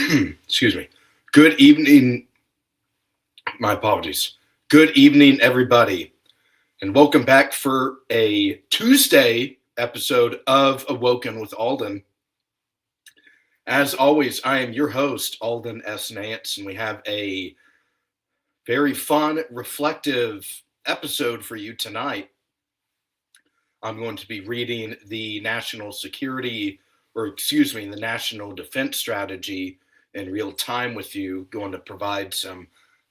Excuse me. Good evening. My apologies. Good evening, everybody, and welcome back for a Tuesday episode of Awoken with Aulden. As always, I am your host, Aulden S. Nance, and we have a very fun, reflective episode for you tonight. I'm going to be reading the the National Defense Strategy in real time with you, going to provide some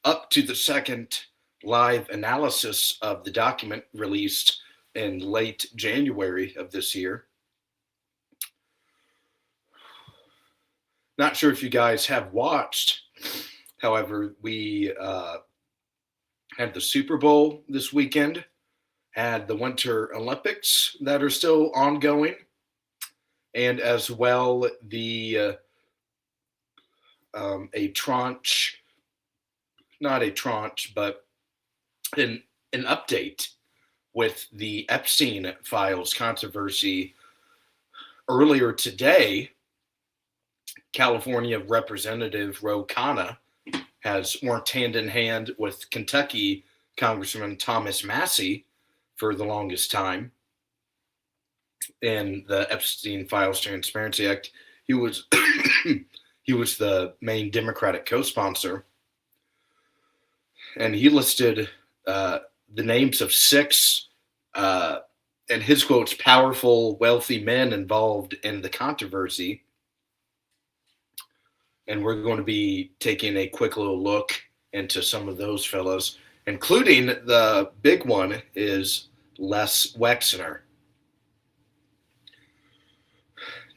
up to the second live analysis of the document released in late January of this year. Not sure if you guys have watched, however, we had the Super Bowl this weekend, had the Winter Olympics that are still ongoing, and as well but an update with the Epstein files controversy. Earlier today, California Representative Ro Khanna has worked hand in hand with Kentucky Congressman Thomas Massie for the longest time in the Epstein Files Transparency Act. He was the main Democratic co-sponsor, and he listed the names of six, and his quotes, powerful, wealthy men involved in the controversy. And we're going to be taking a quick little look into some of those fellows, including the big one is Les Wexner.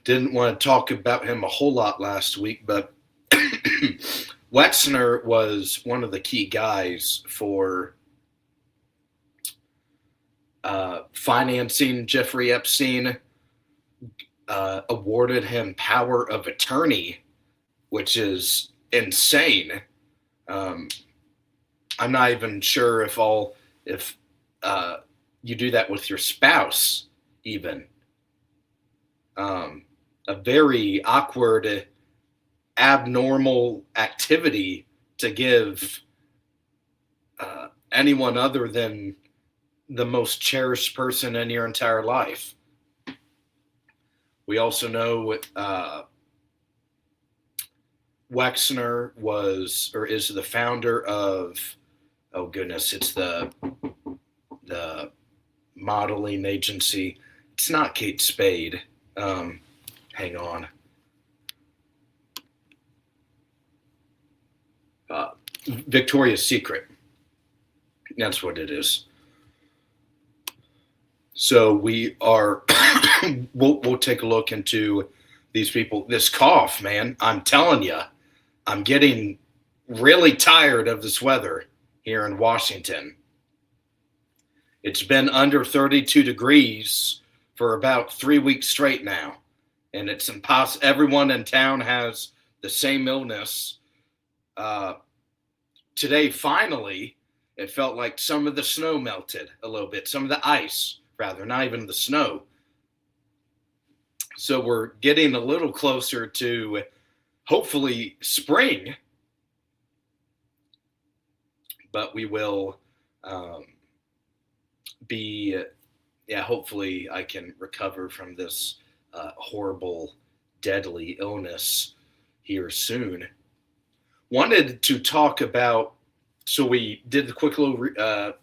Didn't want to talk about him a whole lot last week, but Wexner was one of the key guys for financing Jeffrey Epstein, awarded him power of attorney, which is insane. I'm not even sure if you do that with your spouse, even. A very awkward, abnormal activity to give anyone other than the most cherished person in your entire life. We also know Wexner is the founder of, it's the modeling agency. It's not Kate Spade. Hang on. Victoria's Secret. That's what it is. So we are, we'll take a look into these people. This cough, man, I'm telling you, I'm getting really tired of this weather here in Washington. It's been under 32 degrees for about 3 weeks straight now. And it's impossible. Everyone in town has the same illness. Today, finally, it felt like some of the snow melted a little bit. Some of the ice, rather, not even the snow. So we're getting a little closer to, hopefully, spring. But we will hopefully I can recover from this horrible, deadly illness here soon. Wanted to talk about, so we did the quick little,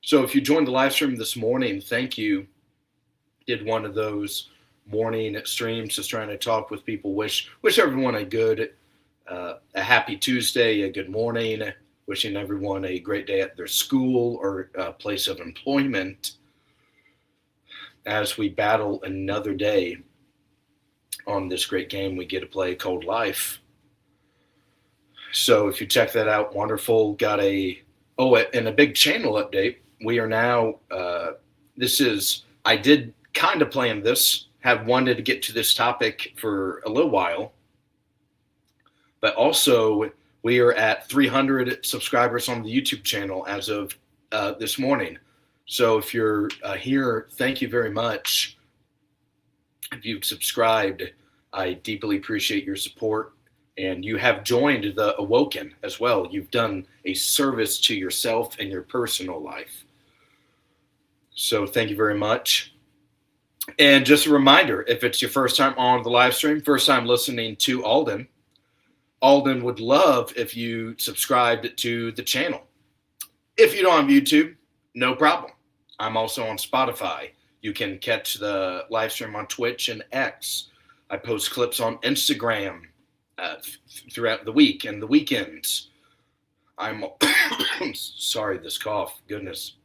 so if you joined the live stream this morning, thank you. Did one of those morning streams, just trying to talk with people, wish everyone a happy Tuesday, a good morning, wishing everyone a great day at their school or place of employment as we battle another day on this great game we get to play called life. So if you check that out, wonderful. Got and a big channel update. We are now, I did kind of plan this, have wanted to get to this topic for a little while, but also we are at 300 subscribers on the YouTube channel as of this morning. So if you're here, thank you very much. If you've subscribed, I deeply appreciate your support. And you have joined the Awoken as well. You've done a service to yourself and your personal life. So thank you very much. And just a reminder, if it's your first time on the live stream, first time listening to Aulden, Aulden would love if you subscribed to the channel. If you don't have YouTube, no problem. I'm also on Spotify. You can catch the live stream on Twitch and X. I post clips on Instagram throughout the week and the weekends. I'm sorry, this cough. Goodness.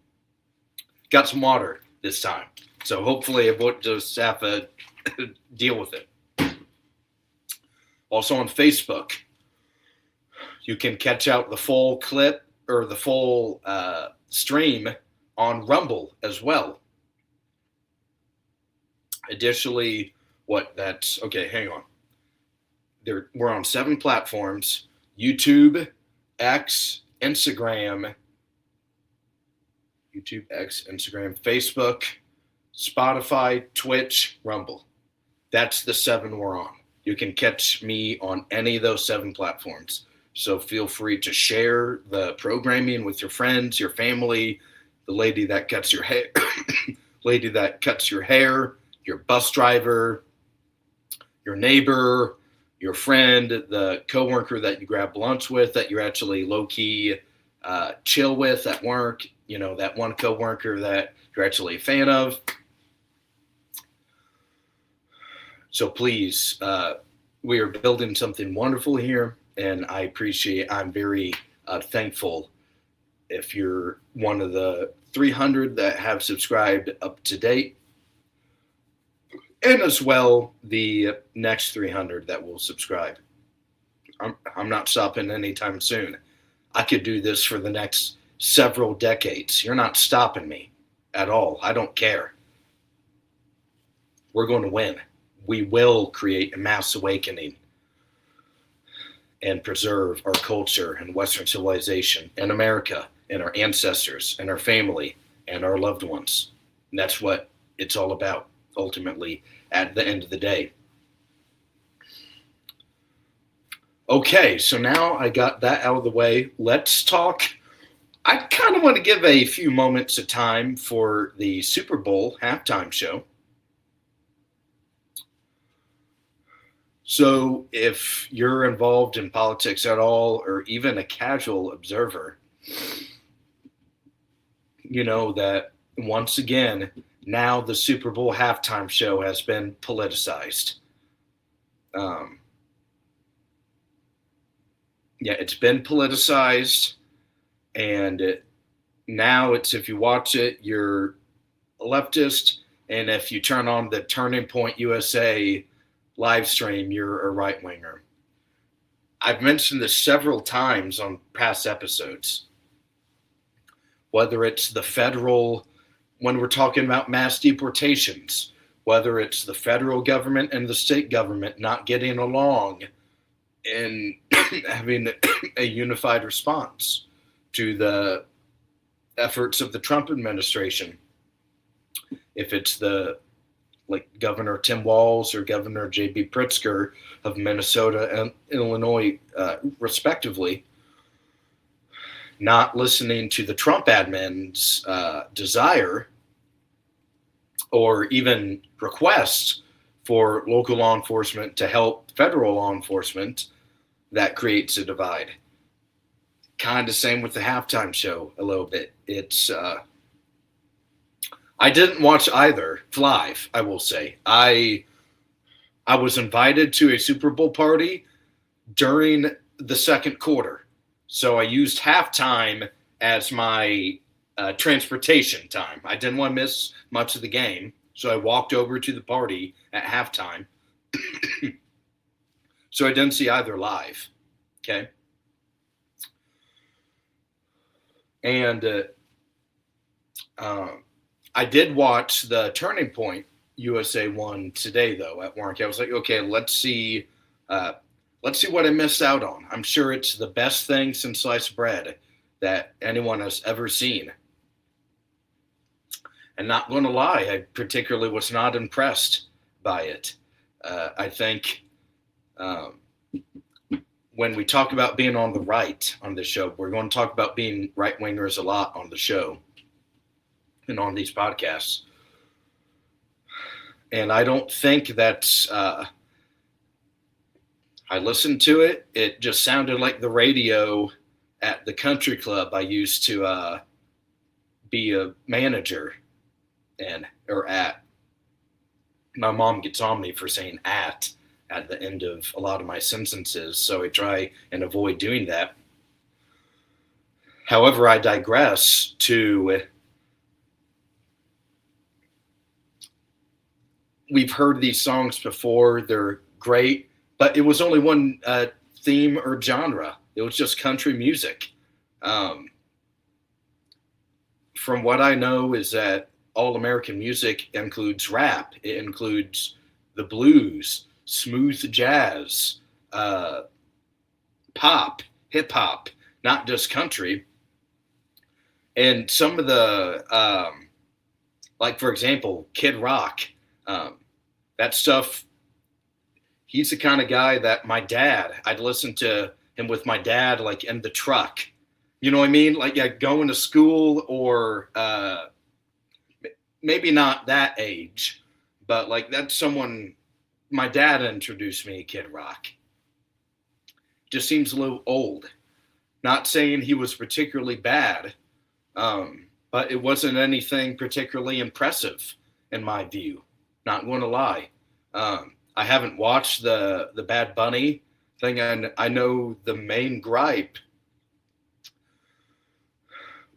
Got some water this time. So hopefully I won't just have to deal with it. Also on Facebook, you can catch out the full clip or the full stream on Rumble as well. Additionally, hang on. We're on 7 platforms: YouTube, X, Instagram, Facebook, Spotify, Twitch, Rumble. That's the 7 we're on. You can catch me on any of those 7 platforms. So feel free to share the programming with your friends, your family, the lady that cuts your hair, your bus driver, your neighbor, your friend, the coworker that you grab lunch with that you're actually low-key chill with at work, that one coworker that you're actually a fan of. So please, we are building something wonderful here, and I'm very thankful if you're one of the 300 that have subscribed up to date, and as well the next 300 that will subscribe. I'm not stopping anytime soon. I could do this for the next several decades. You're not stopping me at all. I don't care. We're going to win. We will create a mass awakening and preserve our culture and Western civilization and America and our ancestors and our family and our loved ones. And that's what it's all about, ultimately, at the end of the day. Okay, so now I got that out of the way. Let's talk. I kind of want to give a few moments of time for the Super Bowl halftime show. So if you're involved in politics at all, or even a casual observer, you know that once again, now the Super Bowl halftime show has been politicized. It's been politicized, and now it's, if you watch it, you're a leftist, and if you turn on the Turning Point USA live stream, you're a right-winger. I've mentioned this several times on past episodes. Whether it's the federal, when we're talking about mass deportations, whether it's the federal government and the state government not getting along and having a unified response to the efforts of the Trump administration. If it's like Governor Tim Walz or Governor J.B. Pritzker of Minnesota and Illinois, respectively, not listening to the Trump admin's desire or even request for local law enforcement to help federal law enforcement, that creates a divide. Kind of same with the halftime show a little bit. It's I didn't watch either live, I will say. I was invited to a Super Bowl party during the second quarter. So I used halftime as my transportation time. I didn't want to miss much of the game. So I walked over to the party at halftime. So I didn't see either live. Okay. And I did watch the Turning Point USA one today, though, at work. I was like, okay, let's see what I missed out on. I'm sure it's the best thing since sliced bread that anyone has ever seen. And not going to lie, I particularly was not impressed by it. I think Um, when we talk about being on the right on this show, we're going to talk about being right wingers a lot on the show and on these podcasts. And I don't think that's. I listened to it. It just sounded like the radio at the country club I used to be a manager or at. My mom gets on me for saying at the end of a lot of my sentences, so I try and avoid doing that. However, I digress to we've heard these songs before. They're great, but it was only one theme or genre. It was just country music. From what I know is that all American music includes rap. It includes the blues, smooth jazz, pop, hip hop, not just country. And some of the, like for example, Kid Rock, that stuff. He's the kind of guy that I'd listen to him with my dad, like in the truck. You know what I mean? Like going to school or maybe not that age, but like that's someone my dad introduced me to Kid Rock. Just seems a little old. Not saying he was particularly bad, but it wasn't anything particularly impressive in my view. Not going to lie. I haven't watched the Bad Bunny thing, and I know the main gripe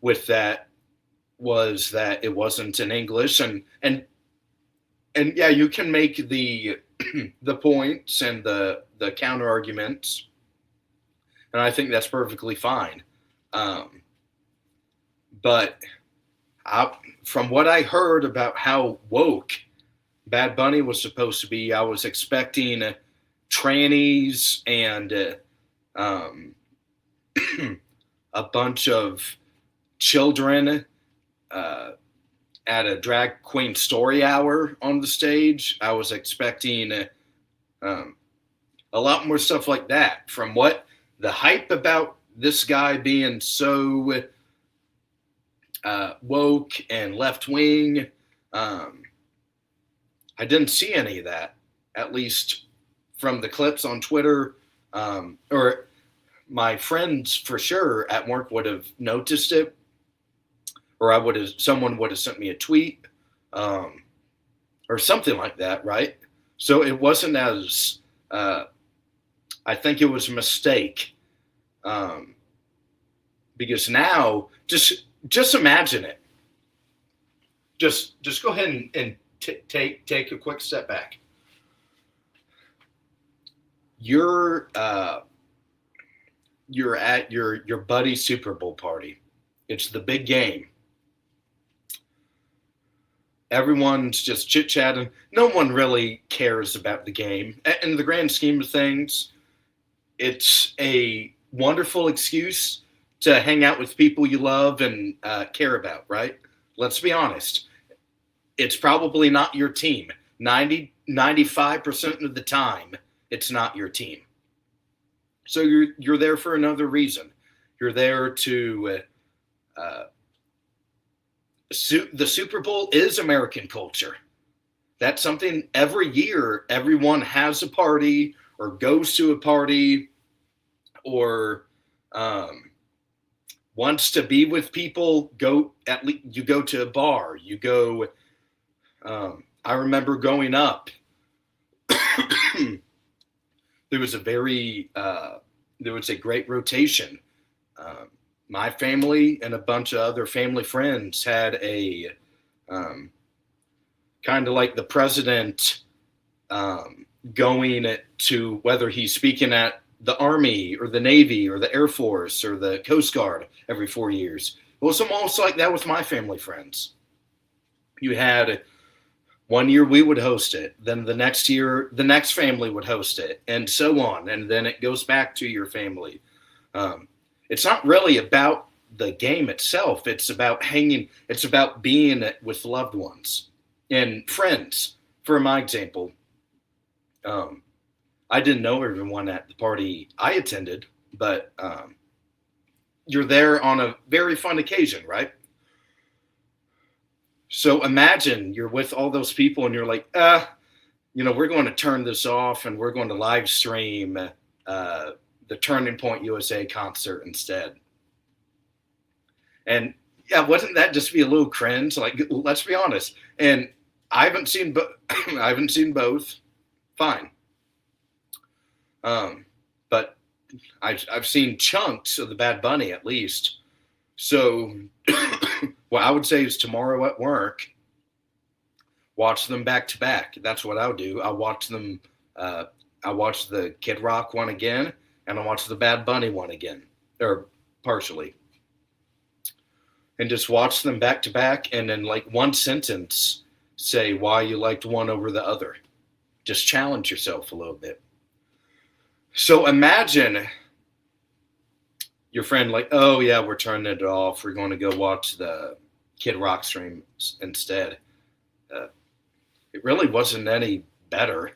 with that was that it wasn't in English, and yeah, you can make the the points and the counter arguments, and I think that's perfectly fine. But from what I heard about how woke Bad Bunny was supposed to be, I was expecting trannies and a bunch of children at a drag queen story hour on the stage. I was expecting a lot more stuff like that. From what the hype about this guy being so woke and left wing, I didn't see any of that, at least from the clips on Twitter, or my friends for sure at work would have noticed it, or someone would have sent me a tweet, or something like that, right? So it wasn't as, I think it was a mistake, because now just imagine it. Just go ahead and take a quick step back. You're at your buddy's Super Bowl party. It's the big game. Everyone's just chit-chatting. No one really cares about the game. In the grand scheme of things, it's a wonderful excuse to hang out with people you love and care about, right? Let's be honest. It's probably not your team. 95% of the time, it's not your team. So you're there for another reason. You're there to the Super Bowl is American culture. That's something every year everyone has a party or goes to a party or wants to be with people. You go to a bar. You go. I remember growing up. There was a great rotation. My family and a bunch of other family friends had a kind of like the president going to, whether he's speaking at the Army or the Navy or the Air Force or the Coast Guard every 4 years. It was almost like that with my family friends. You had 1 year we would host it, then the next year the next family would host it, and so on, and then it goes back to your family. It's not really about the game itself. It's about it's about being with loved ones and friends. For my example, I didn't know everyone at the party I attended, but you're there on a very fun occasion, right? So imagine you're with all those people and you're like, we're going to turn this off and we're going to live stream the Turning Point USA concert instead. And yeah, wasn't that just be a little cringe? Like, let's be honest. And I haven't seen, I haven't seen both. Fine. But I've seen chunks of the Bad Bunny at least. So what I would say is tomorrow at work, watch them back to back. That's what I'll do. I'll watch them. I watch the Kid Rock one again, and I'll watch the Bad Bunny one again, or partially, and just watch them back to back, and then like one sentence say why you liked one over the other. Just challenge yourself a little bit. So imagine your friend like, oh yeah, we're turning it off. We're going to go watch the Kid Rock stream instead. It really wasn't any better.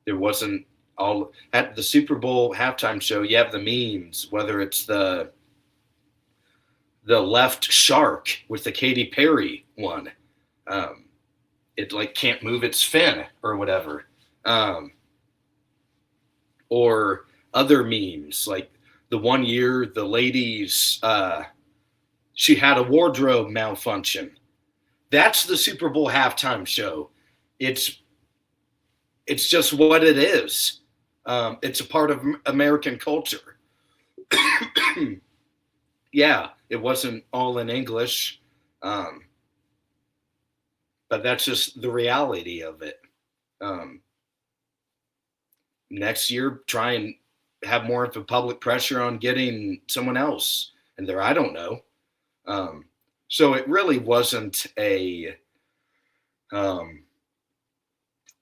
There wasn't all at the Super Bowl halftime show. You have the memes, whether it's the left shark with the Katy Perry one. It like can't move its fin or whatever. Or other memes like the one year the ladies she had a wardrobe malfunction. That's the Super Bowl halftime show. It's just what it is. It's a part of American culture. Yeah, it wasn't all in English, but that's just the reality of it. Next year, try and have more of a public pressure on getting someone else in there. I don't know. So it really wasn't a.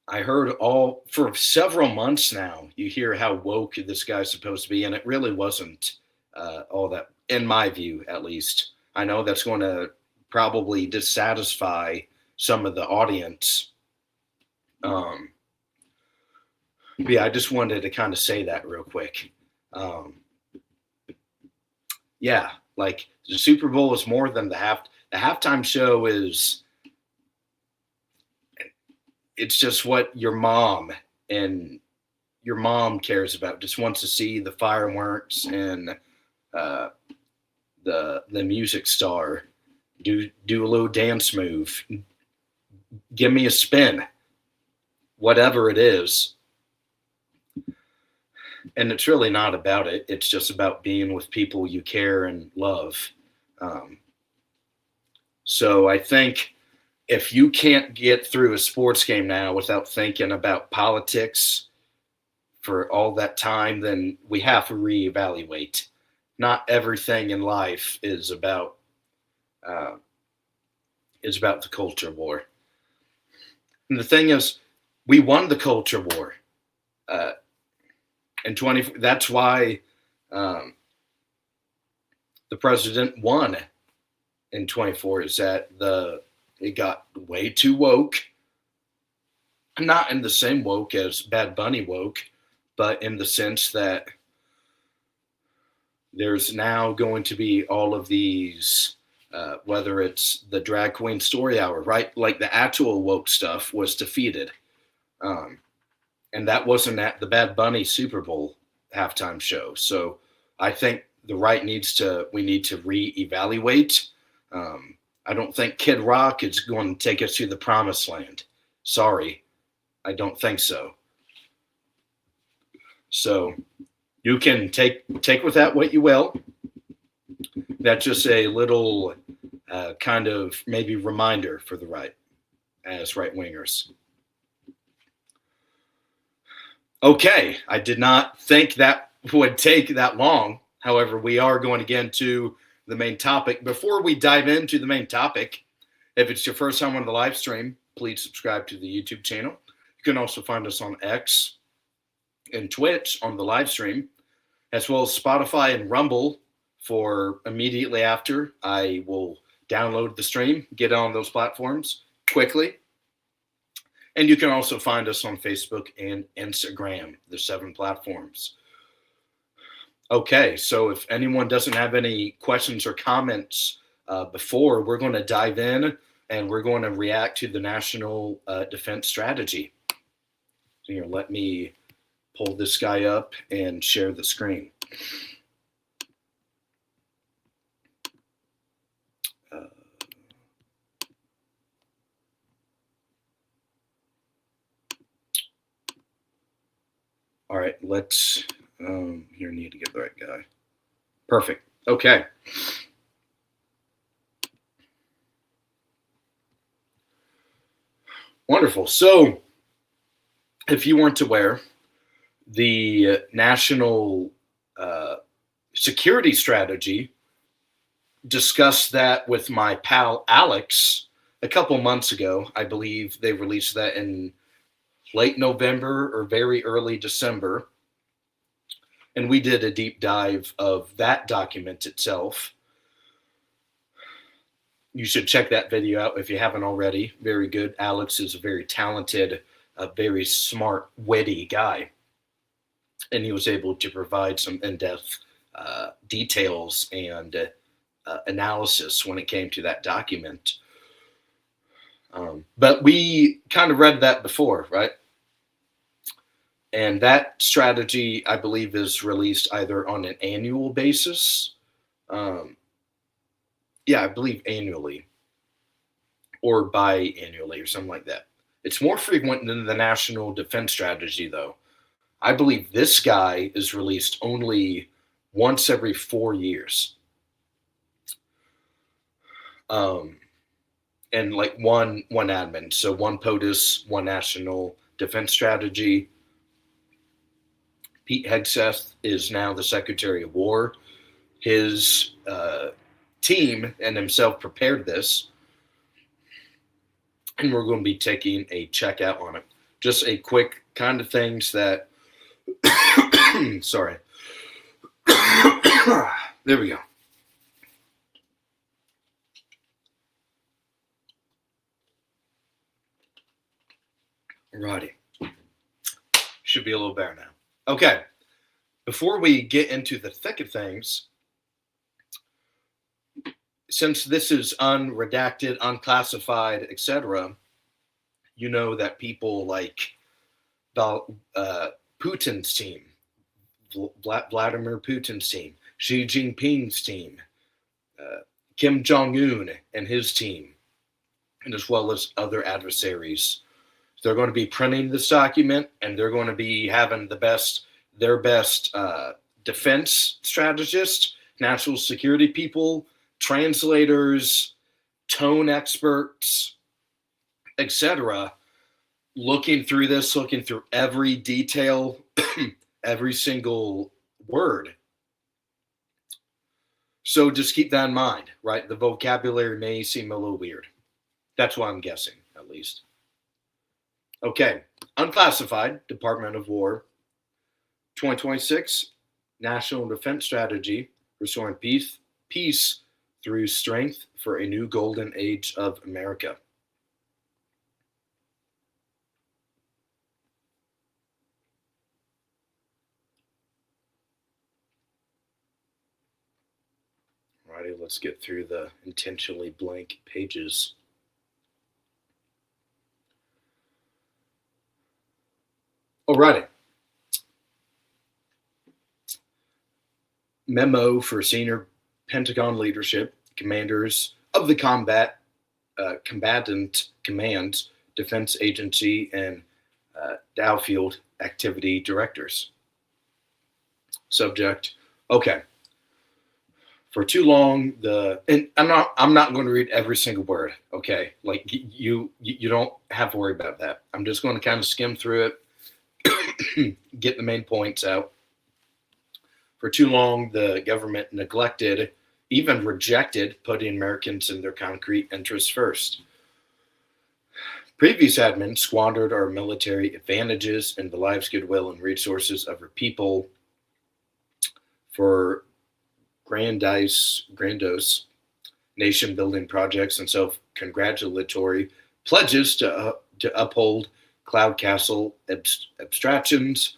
I heard all for several months now. You hear how woke this guy's supposed to be, and it really wasn't all that, in my view, at least. I know that's going to probably dissatisfy some of the audience. Yeah, I just wanted to kind of say that real quick. Yeah, like the Super Bowl is more than the halftime show is. It's just what your mom cares about. Just wants to see the fireworks and the music star do a little dance move, give me a spin, whatever it is. And it's really not about it. It's just about being with people you care and love. So I think if you can't get through a sports game now without thinking about politics for all that time, then we have to reevaluate. Not everything in life is about the culture war. And the thing is, we won the culture war. That's why the president won in 24 is that it got way too woke. Not in the same woke as Bad Bunny woke, but in the sense that there's now going to be all of these, whether it's the drag queen story hour, right? Like the actual woke stuff was defeated. And that wasn't at the Bad Bunny Super Bowl halftime show. So I think we need to reevaluate. I don't think Kid Rock is going to take us to the promised land. Sorry, I don't think so. So you can take with that what you will. That's just a little kind of maybe reminder for the right, as right-wingers. Okay, I did not think that would take that long. However, we are going to get into the main topic. Before we dive into the main topic, if it's your first time on the live stream, please subscribe to the YouTube channel. You can also find us on X and Twitch on the live stream, as well as Spotify and Rumble for immediately after. I will download the stream, get on those platforms quickly. And you can also find us on Facebook and Instagram, the 7 platforms. Okay, so if anyone doesn't have any questions or comments before, we're going to dive in and we're going to react to the National Defense Strategy. So here, let me pull this guy up and share the screen. All right, let's, here, need to get the right guy. Perfect. Okay. Wonderful. So, if you weren't aware, the National Security Strategy, discussed that with my pal Alex a couple months ago. I believe they released that in late November or very early December. And we did a deep dive of that document itself. You should check that video out if you haven't already. Very good. Alex is a very talented, very smart, witty guy. And he was able to provide some in-depth details and analysis when it came to that document. But we kind of read that before, right? And that strategy, I believe, is released either on an annual basis. I believe annually or biannually or something like that. It's more frequent than the National Defense Strategy, though. I believe this guy is released only once every 4 years. And like one admin. So one POTUS, one National Defense Strategy. Pete Hegseth is now the Secretary of War. His team and himself prepared this. And we're going to be taking a check out on it. Just a quick kind of things that, sorry. There we go. Alrighty. Should be a little better now. Okay. Before we get into the thick of things, since this is unredacted, unclassified, etc., you know that people like Putin's team, Vladimir Putin's team, Xi Jinping's team, Kim Jong-un and his team, and as well as other adversaries. They're going to be printing this document, and they're going to be having their best defense strategists, national security people, translators, tone experts, etc., looking through this, looking through every detail, every single word. So just keep that in mind, right? The vocabulary may seem a little weird. That's what I'm guessing, at least. Okay, unclassified, Department of War, 2026, National Defense Strategy, restoring peace through strength for a new golden age of America. Alrighty, let's get through the intentionally blank pages. Alrighty. Memo for senior Pentagon leadership, commanders of the combatant commands, defense agency, and Dowfield activity directors. Subject. Okay. For too long, and I'm not going to read every single word. Okay, like you don't have to worry about that. I'm just going to kind of skim through it. Get the main points out. For too long, the government neglected, even rejected, putting Americans and their concrete interests first. Previous admins squandered our military advantages and the lives, goodwill, and resources of our people for grandiose nation-building projects and self-congratulatory pledges to uphold cloud castle abstractions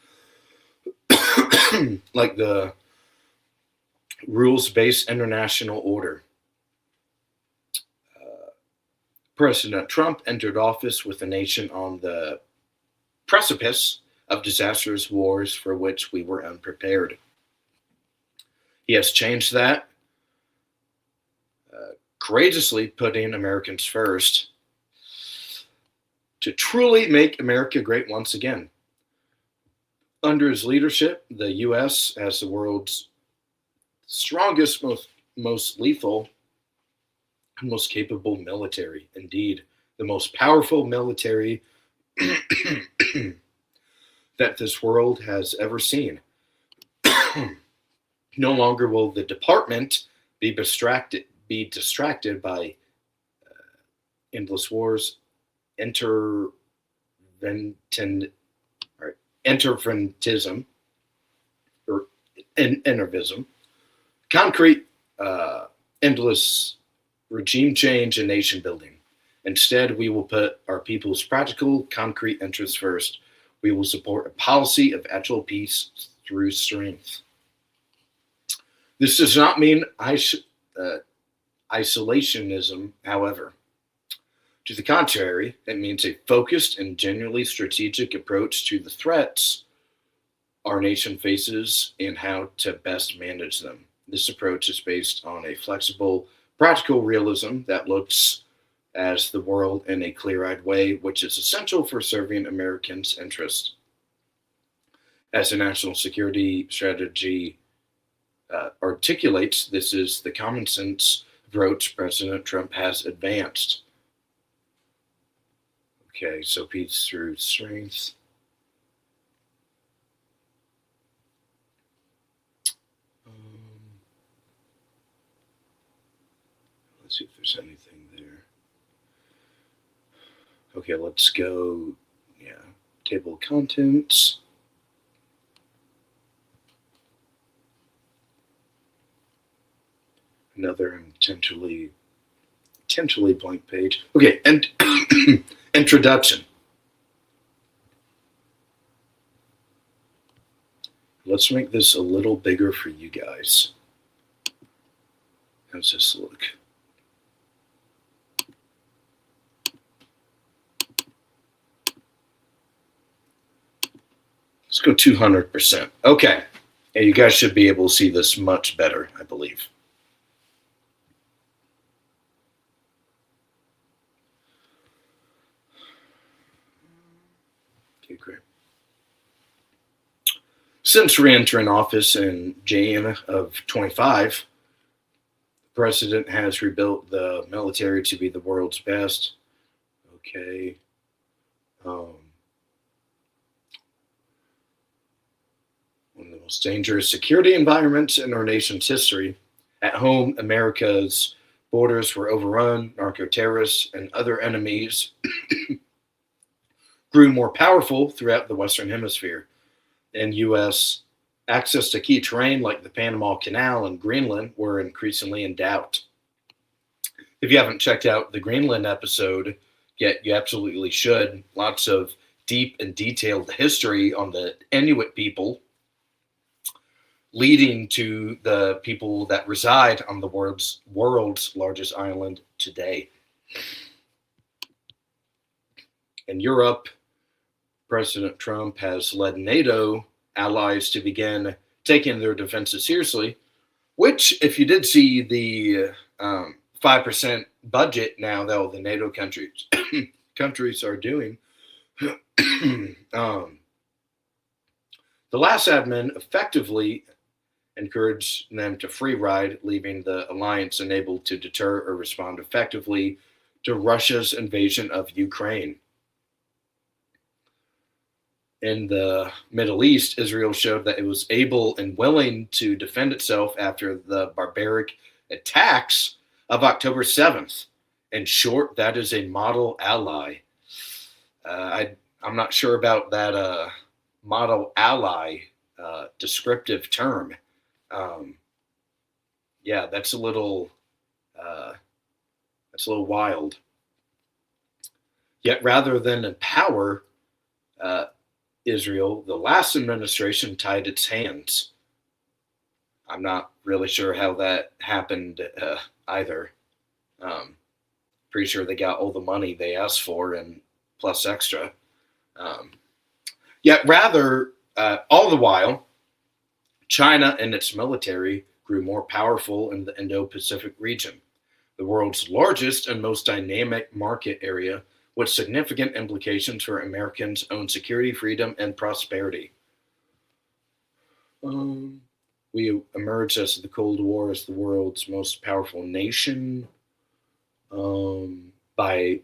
like the rules-based international order. President Trump entered office with a nation on the precipice of disastrous wars for which we were unprepared. He has changed that, courageously putting Americans first to truly make America great once again. Under his leadership, the U.S. has the world's strongest, most lethal, and most capable military. Indeed, the most powerful military that this world has ever seen. No longer will the department be distracted by endless wars, interventism, or intervism, concrete, endless regime change and nation building. Instead, we will put our people's practical, concrete interests first. We will support a policy of actual peace through strength. This does not mean isolationism, however. To the contrary, it means a focused and genuinely strategic approach to the threats our nation faces and how to best manage them. This approach is based on a flexible, practical realism that looks at the world in a clear-eyed way, which is essential for serving Americans' interests. As the national security strategy articulates, this is the common sense approach President Trump has advanced. Okay, so peace through strength. Let's see if there's anything there. Okay, let's go, table of contents. Another intentionally blank page. Okay, and introduction. Let's make this a little bigger for you guys. How's this look? Let's go 200%. Okay. Yeah, you guys should be able to see this much better, I believe. Okay, great. Since re-entering office in January of 25, the president has rebuilt the military to be the world's best. Okay. One of the most dangerous security environments in our nation's history. At home, America's borders were overrun, narco-terrorists and other enemies grew more powerful throughout the Western Hemisphere. In U.S., access to key terrain like the Panama Canal and Greenland were increasingly in doubt. If you haven't checked out the Greenland episode yet, you absolutely should. Lots of deep and detailed history on the Inuit people, leading to the people that reside on the world's largest island today. In Europe, President Trump has led NATO allies to begin taking their defenses seriously, which, if you did see the 5% budget now that all the NATO countries are doing, the last admin effectively encouraged them to free ride, leaving the alliance unable to deter or respond effectively to Russia's invasion of Ukraine. In the Middle East, Israel showed that it was able and willing to defend itself after the barbaric attacks of October 7th. In short, that is a model ally. I'm not sure about that model ally descriptive term. That's a little wild. Yet rather than empower, Israel, the last administration tied its hands. I'm not really sure how that happened either. Um, Pretty sure they got all the money they asked for and plus extra. Um, Yet rather, all the while, China and its military grew more powerful in the Indo-Pacific region, the world's largest and most dynamic market area, with significant implications for Americans' own security, freedom, and prosperity. Um, we emerged as the Cold War as the world's most powerful nation by a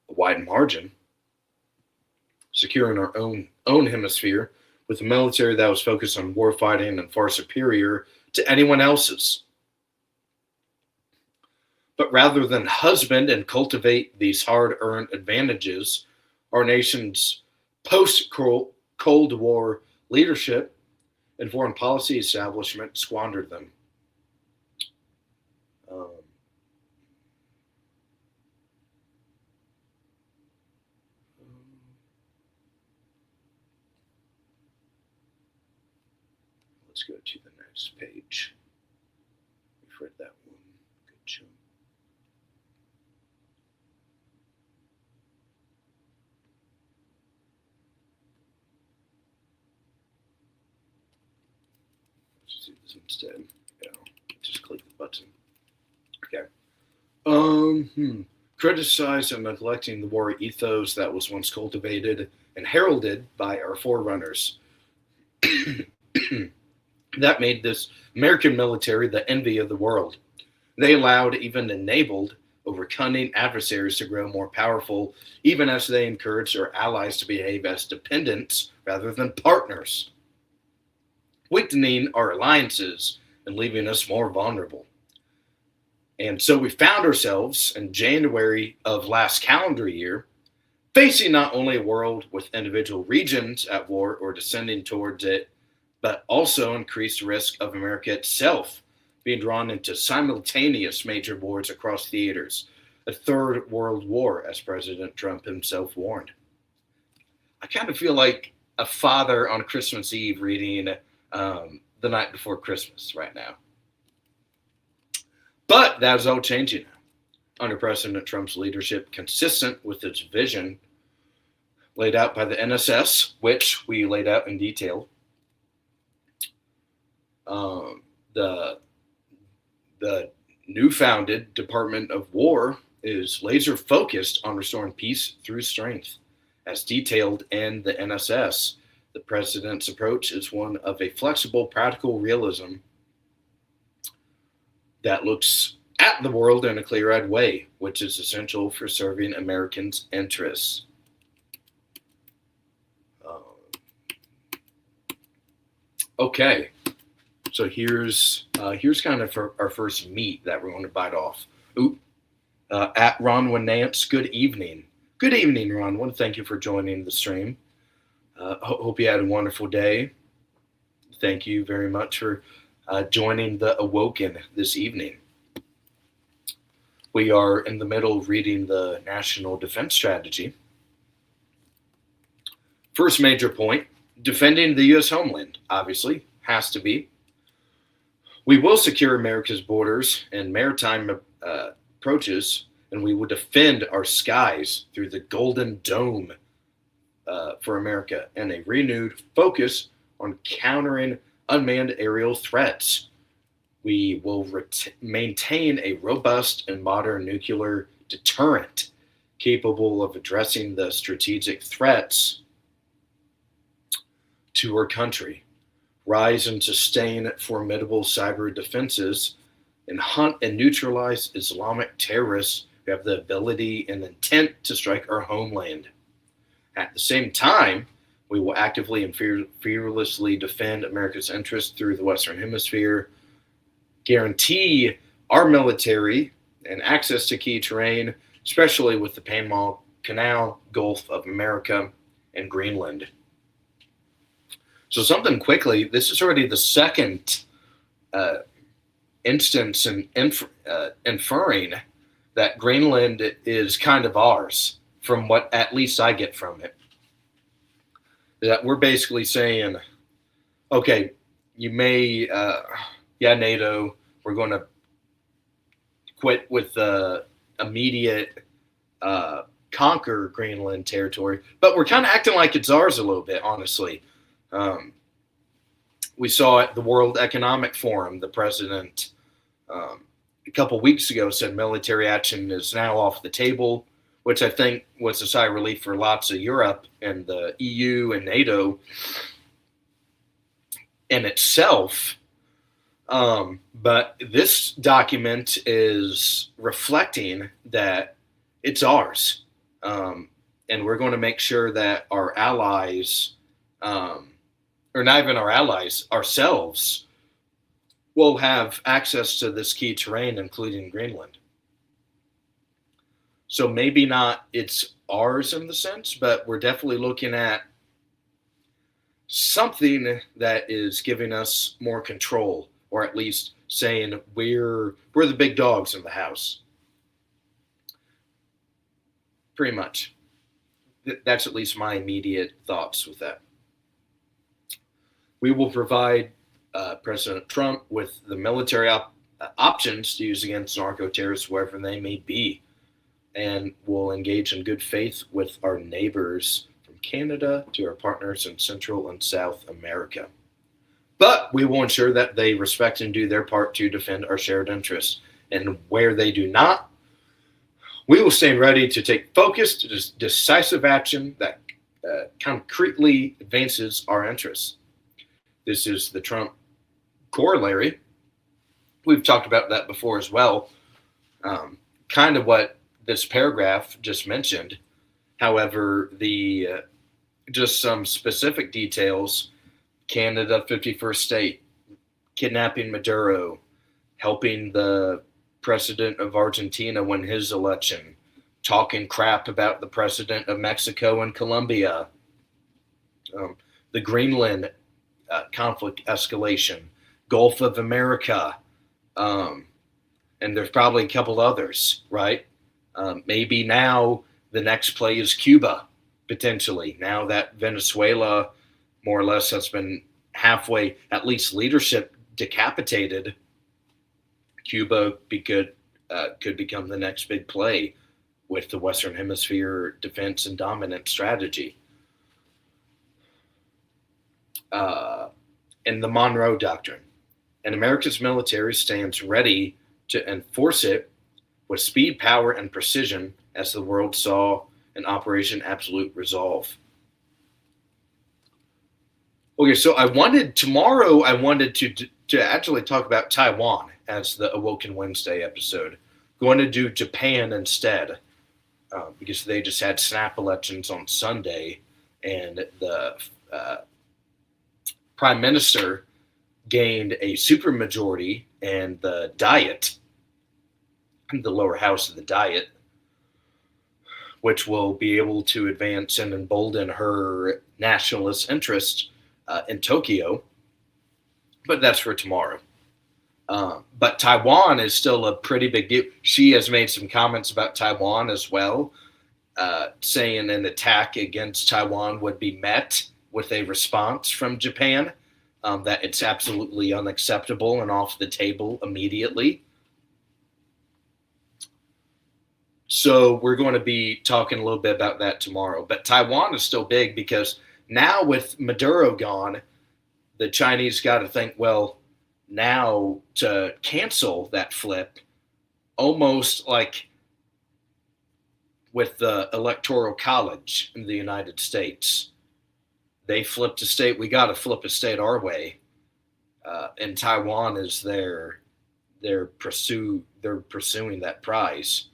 wide margin, securing our own hemisphere with a military that was focused on warfighting and far superior to anyone else's. But rather than husband and cultivate these hard earned advantages, our nation's post Cold War leadership and foreign policy establishment squandered them. Um, let's go to the next page. We've read that one. Good job. Let's do this instead. Yeah, just click the button. Okay. Criticize and neglecting the war ethos that was once cultivated and heralded by our forerunners. That made this American military the envy of the world. They allowed, even enabled, over cunning adversaries to grow more powerful, even as they encouraged their allies to behave as dependents rather than partners, weakening our alliances and leaving us more vulnerable. And so we found ourselves in January of last calendar year facing not only a world with individual regions at war or descending towards it, but also increased risk of America itself being drawn into simultaneous major wars across theaters, a third world war, as President Trump himself warned. I kind of feel like a father on Christmas Eve reading The Night Before Christmas right now. But that is all changing now. Under President Trump's leadership, consistent with its vision laid out by the NSS, which we laid out in detail, the new founded Department of War is laser focused on restoring peace through strength. As detailed in the NSS, the president's approach is one of a flexible, practical realism that looks at the world in a clear-eyed way, which is essential for serving Americans' interests. Okay, so here's kind of our first meat that we're going to bite off. At Ronwin Nance, good evening. Good evening, Ronwin. Thank you for joining the stream. Hope you had a wonderful day. Thank you very much for joining the Awoken this evening. We are in the middle of reading the National Defense Strategy. First major point, defending the U.S. homeland, obviously, has to be. We will secure America's borders and maritime approaches, and we will defend our skies through the Golden Dome for America and a renewed focus on countering unmanned aerial threats. We will maintain a robust and modern nuclear deterrent capable of addressing the strategic threats to our country, rise and sustain formidable cyber defenses, and hunt and neutralize Islamic terrorists who have the ability and intent to strike our homeland. At the same time, we will actively and fearlessly defend America's interests through the Western Hemisphere, guarantee our military and access to key terrain, especially with the Panama Canal, Gulf of America, and Greenland. So something quickly, this is already the second instance in inferring that Greenland is kind of ours, from what at least I get from it. that we're basically saying, okay, you may, NATO, we're going to quit with immediate conquer Greenland territory, but we're kind of acting like it's ours a little bit, honestly. Um, we saw at the World Economic Forum, the president a couple weeks ago said military action is now off the table, which I think was a sigh of relief for lots of Europe and the EU and NATO in itself. But this document is reflecting that it's ours. And we're going to make sure that our allies, or not even our allies, ourselves, will have access to this key terrain, including Greenland. So maybe not it's ours in the sense, but we're definitely looking at something that is giving us more control, or at least saying we're the big dogs in the house. Pretty much. That's at least my immediate thoughts with that. We will provide President Trump with the military options to use against narco-terrorists wherever they may be, and will engage in good faith with our neighbors from Canada to our partners in Central and South America. But we will ensure that they respect and do their part to defend our shared interests. And where they do not, we will stand ready to take focused, decisive action that concretely advances our interests. This is the Trump corollary. We've talked about that before as well. Kind of what this paragraph just mentioned. However, the just some specific details: Canada, 51st state, kidnapping Maduro, helping the president of Argentina win his election, talking crap about the president of Mexico and Colombia, the Greenland conflict escalation, Gulf of America, and there's probably a couple others, right? Maybe now the next play is Cuba, potentially. Now that Venezuela more or less has been halfway, at least leadership decapitated, Cuba could become the next big play with the Western Hemisphere defense and dominance strategy. And the Monroe Doctrine. And America's military stands ready to enforce it with speed, power, and precision, as the world saw in Operation Absolute Resolve. Okay, so tomorrow I wanted to actually talk about Taiwan as the Awoken Wednesday episode. Going to do Japan instead, because they just had snap elections on Sunday, and the prime minister gained a supermajority, and the Diet, the lower house of the Diet, which will be able to advance and embolden her nationalist interests in Tokyo. But that's for tomorrow. But Taiwan is still a pretty big deal. She has made some comments about Taiwan as well, saying an attack against Taiwan would be met with a response from Japan, that it's absolutely unacceptable and off the table immediately. So we're going to be talking a little bit about that tomorrow. But Taiwan is still big because now with Maduro gone, the Chinese got to think, well, now to cancel that flip, almost like with the Electoral College in the United States. They flipped a state. We got to flip a state our way. And Taiwan is they're pursuing that prize.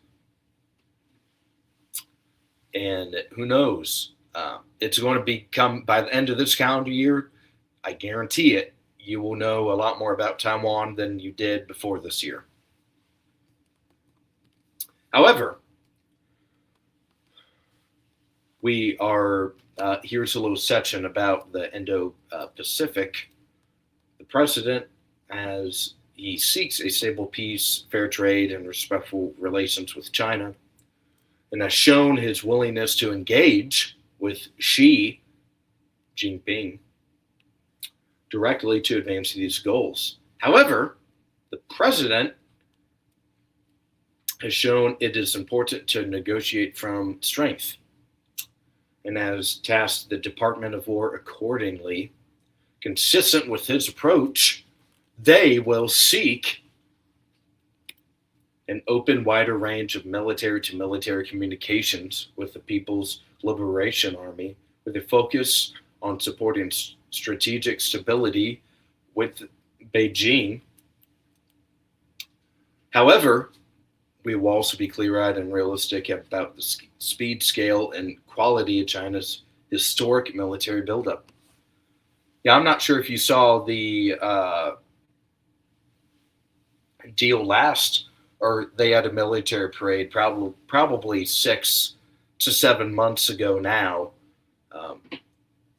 And who knows? It's going to become, by the end of this calendar year, I guarantee it, you will know a lot more about Taiwan than you did before this year. However, we are, here's a little section about the Indo-Pacific. The president, as he seeks a stable peace, fair trade, and respectful relations with China, and has shown his willingness to engage with Xi Jinping directly to advance these goals. However, the president has shown it is important to negotiate from strength and has tasked the Department of War accordingly. Consistent with his approach, they will seek an open, wider range of military to military communications with the People's Liberation Army, with a focus on supporting strategic stability with Beijing. However, we will also be clear eyed and realistic about the speed, scale, and quality of China's historic military buildup. Yeah, I'm not sure if you saw the deal last, or they had a military parade probably 6 to 7 months ago now. Um,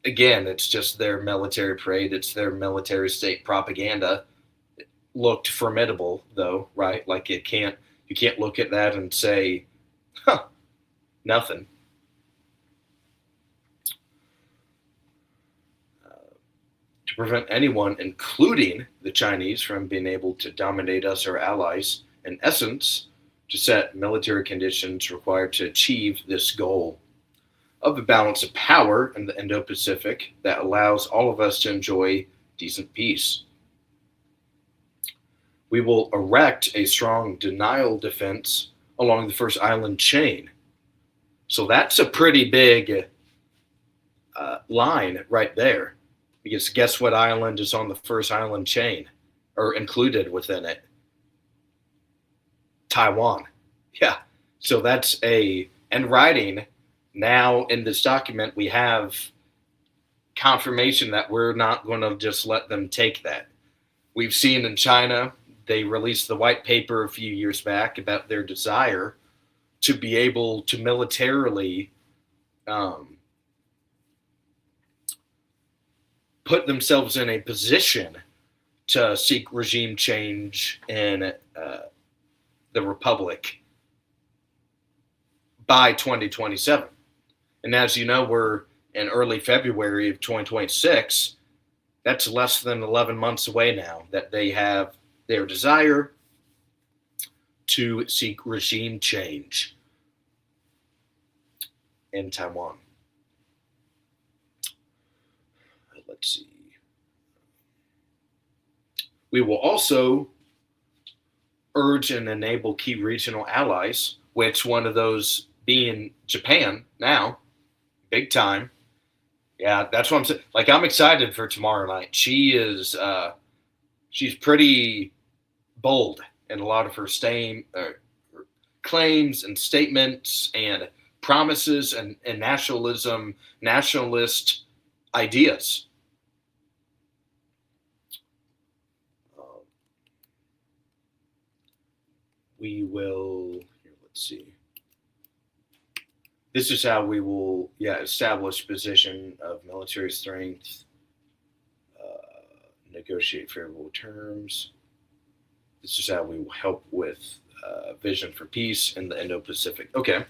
Again, it's just their military parade. It's their military state propaganda. It looked formidable, though, right? Like you can't look at that and say, huh, nothing. To prevent anyone, including the Chinese, from being able to dominate us or allies, in essence, to set military conditions required to achieve this goal of the balance of power in the Indo Pacific that allows all of us to enjoy decent peace. We will erect a strong denial defense along the first island chain. So that's a pretty big line right there. Because guess what island is on the first island chain or included within it? Taiwan. Yeah. So that's and writing now in this document, we have confirmation that we're not going to just let them take that. We've seen in China, they released the white paper a few years back about their desire to be able to militarily put themselves in a position to seek regime change in the Republic by 2027. And as you know, we're in early February of 2026. That's less than 11 months away now that they have their desire to seek regime change in Taiwan. Let's see. We will also urge and enable key regional allies, which one of those being Japan now, big time. Yeah, that's what I'm saying. Like, I'm excited for tomorrow night. She's pretty bold in a lot of her claims and statements and promises and nationalist ideas. We will, here, let's see. This is how we will, establish position of military strength, negotiate favorable terms. This is how we will help with vision for peace in the Indo-Pacific. Okay.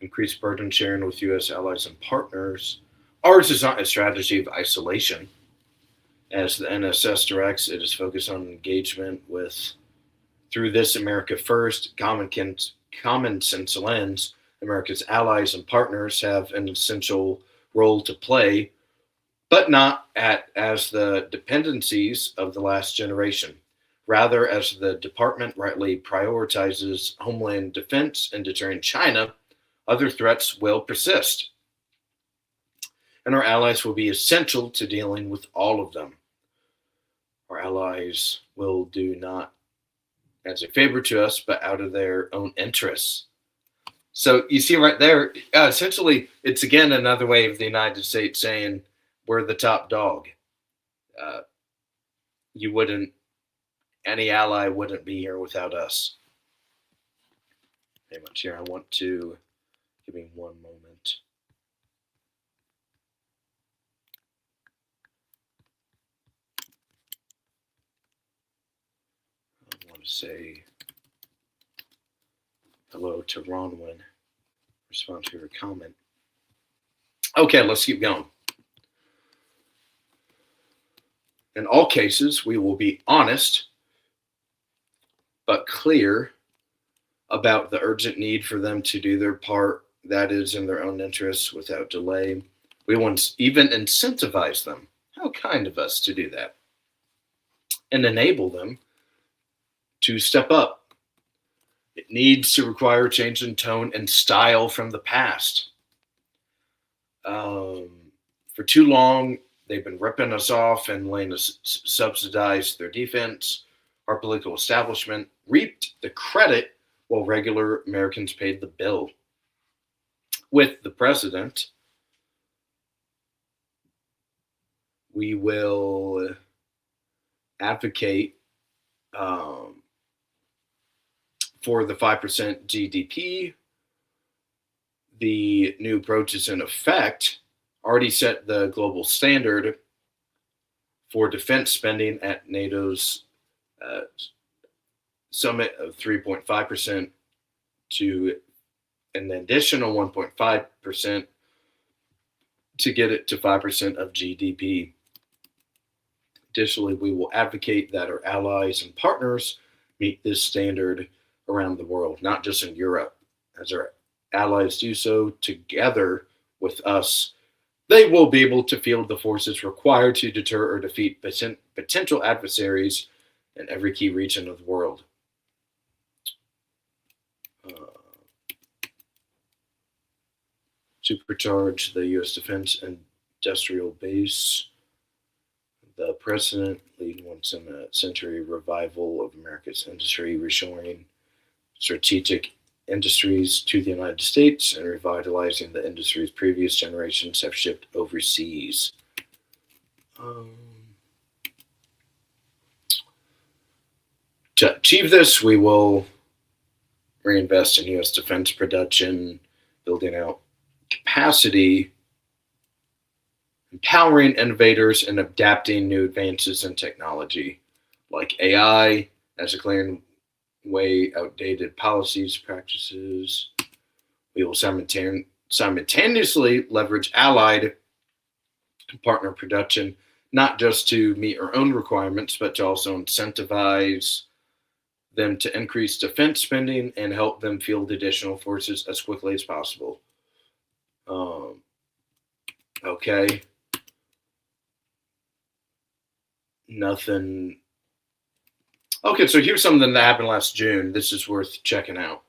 Increase burden sharing with U.S. allies and partners. Ours is not a strategy of isolation. As the NSS directs, it is focused on engagement with, through this America First, common sense lens, America's allies and partners have an essential role to play, but not as the dependencies of the last generation. Rather, as the department rightly prioritizes homeland defense and deterring China, other threats will persist. And our allies will be essential to dealing with all of them. Our allies will do not as a favor to us, but out of their own interests. So you see right there, essentially, it's again another way of the United States saying we're the top dog. Any ally wouldn't be here without us. Very much here. I want to give me one moment. I want to say hello to Ronwin. respond to her comment. Okay, let's keep going. In all cases, we will be honest but clear about the urgent need for them to do their part, that is in their own interests, without delay. We want even incentivize them. How kind of us to do that. And enable them to step up. It needs to require change in tone and style from the past. For too long, they've been ripping us off and letting us subsidize their defense. Our political establishment reaped the credit while regular Americans paid the bill. With the president, we will advocate for the 5% GDP. The new approach is in effect, already set the global standard for defense spending at NATO's summit of 3.5% to an additional 1.5% to get it to 5% of GDP. Additionally, we will advocate that our allies and partners meet this standard around the world, not just in Europe. As our allies do so together with us, they will be able to field the forces required to deter or defeat potential adversaries in every key region of the world. Supercharge the U.S. defense industrial base. The president leading once in a century revival of America's industry, reshoring strategic industries to the United States and revitalizing the industries previous generations have shipped overseas. To achieve this, we will reinvest in U.S. defense production, building out capacity, empowering innovators, and adapting new advances in technology like AI as a clearing way outdated policies, practices. We will simultaneously leverage allied partner production, not just to meet our own requirements, but to also incentivize them to increase defense spending and help them field additional forces as quickly as possible. Okay. Nothing. Okay, so here's something that happened last June. This is worth checking out.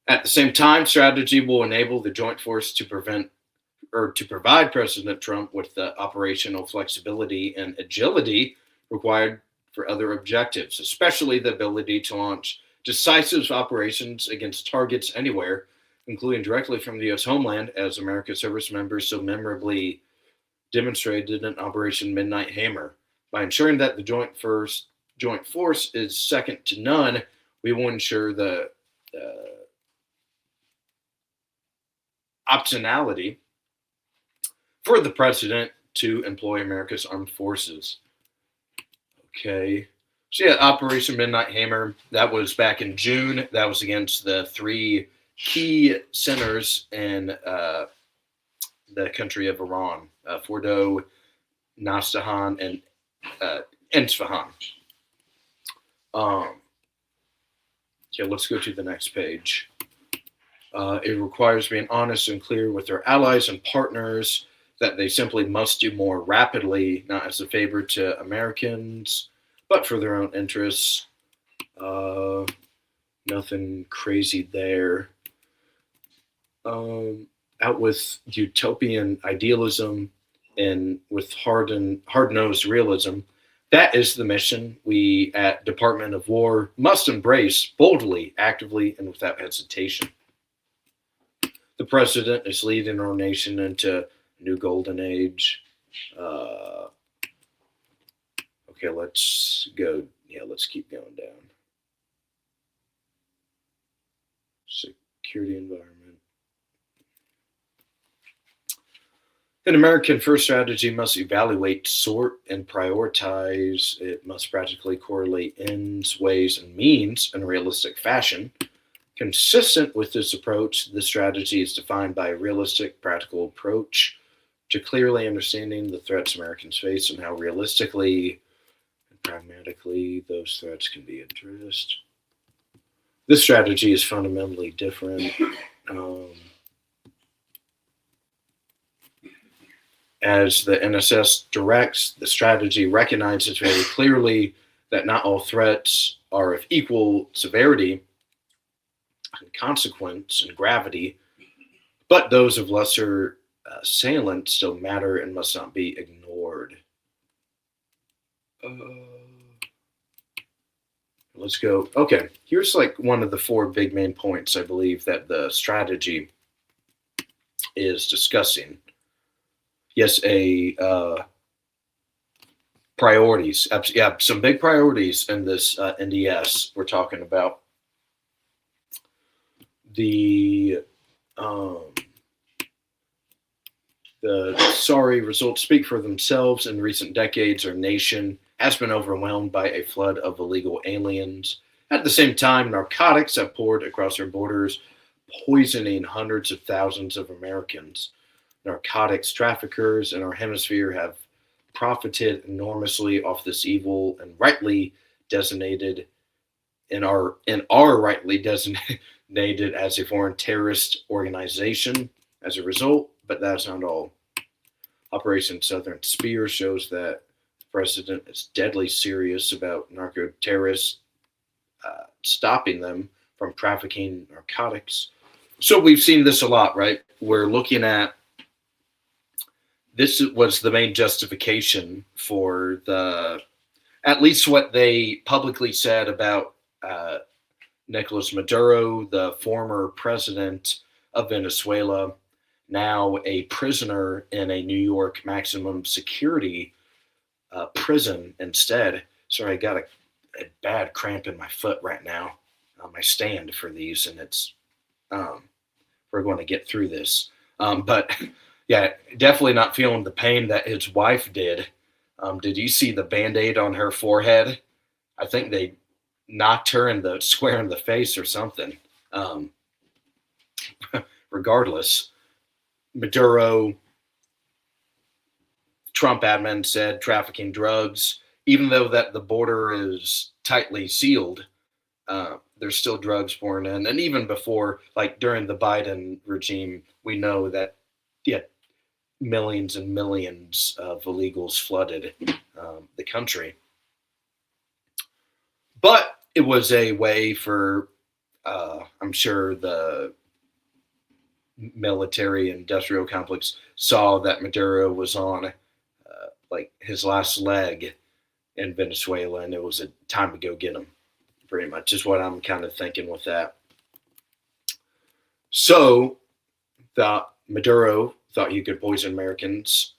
At the same time, strategy will enable the joint force to provide President Trump with the operational flexibility and agility required for other objectives, especially the ability to launch decisive operations against targets anywhere, including directly from the U.S. homeland, as America's service members so memorably demonstrated in Operation Midnight Hammer. By ensuring that the joint force is second to none, we will ensure the optionality for the president to employ America's armed forces. Okay. So yeah, Operation Midnight Hammer, that was back in June. That was against the three key centers in the country of Iran, Fordo, Nastahan, and Isfahan. Okay, let's go to the next page. It requires being honest and clear with their allies and partners that they simply must do more rapidly, not as a favor to Americans, but for their own interests. Nothing crazy there. Out with utopian idealism and with hard-nosed realism. That is the mission we at Department of War must embrace boldly, actively, and without hesitation. The president is leading our nation into a new golden age. Okay, let's go. Yeah, let's keep going down. Security environment. An American first strategy must evaluate, sort, and prioritize. It must practically correlate ends, ways, and means in a realistic fashion. Consistent with this approach, this strategy is defined by a realistic, practical approach to clearly understanding the threats Americans face and how realistically and pragmatically those threats can be addressed. This strategy is fundamentally different. Um, as the NSS directs, the strategy recognizes very clearly that not all threats are of equal severity and consequence and gravity, but those of lesser salient still matter and must not be ignored. Uh, let's go. Okay, here's like one of the four big main points I believe that the strategy is discussing. Yes, priorities. Yeah, some big priorities in this NDS. We're talking about the sorry results speak for themselves. In recent decades, our nation has been overwhelmed by a flood of illegal aliens. At the same time, narcotics have poured across our borders, poisoning hundreds of thousands of Americans. Narcotics traffickers in our hemisphere have profited enormously off this evil and rightly designated in our rightly designated as a foreign terrorist organization as a result, but that's not all. Operation Southern Spear shows that the president is deadly serious about narco terrorists, stopping them from trafficking narcotics. So we've seen this a lot, right? We're looking at this was the main justification for at least what they publicly said about Nicolas Maduro, the former president of Venezuela, now a prisoner in a New York maximum security prison instead. Sorry, I got a bad cramp in my foot right now on my stand for these, and we're going to get through this. But yeah, definitely not feeling the pain that his wife did. Did you see the Band-Aid on her forehead? I think they knocked her in the square in the face or something. Regardless, Maduro, Trump admin said trafficking drugs, even though that the border is tightly sealed, there's still drugs pouring in. And even before, like during the Biden regime, we know that, yeah, millions and millions of illegals flooded the country. But it was a way for, I'm sure, the military industrial complex saw that Maduro was on like his last leg in Venezuela, and it was a time to go get him. Pretty much is what I'm kind of thinking with that. So, Maduro thought he could poison Americans,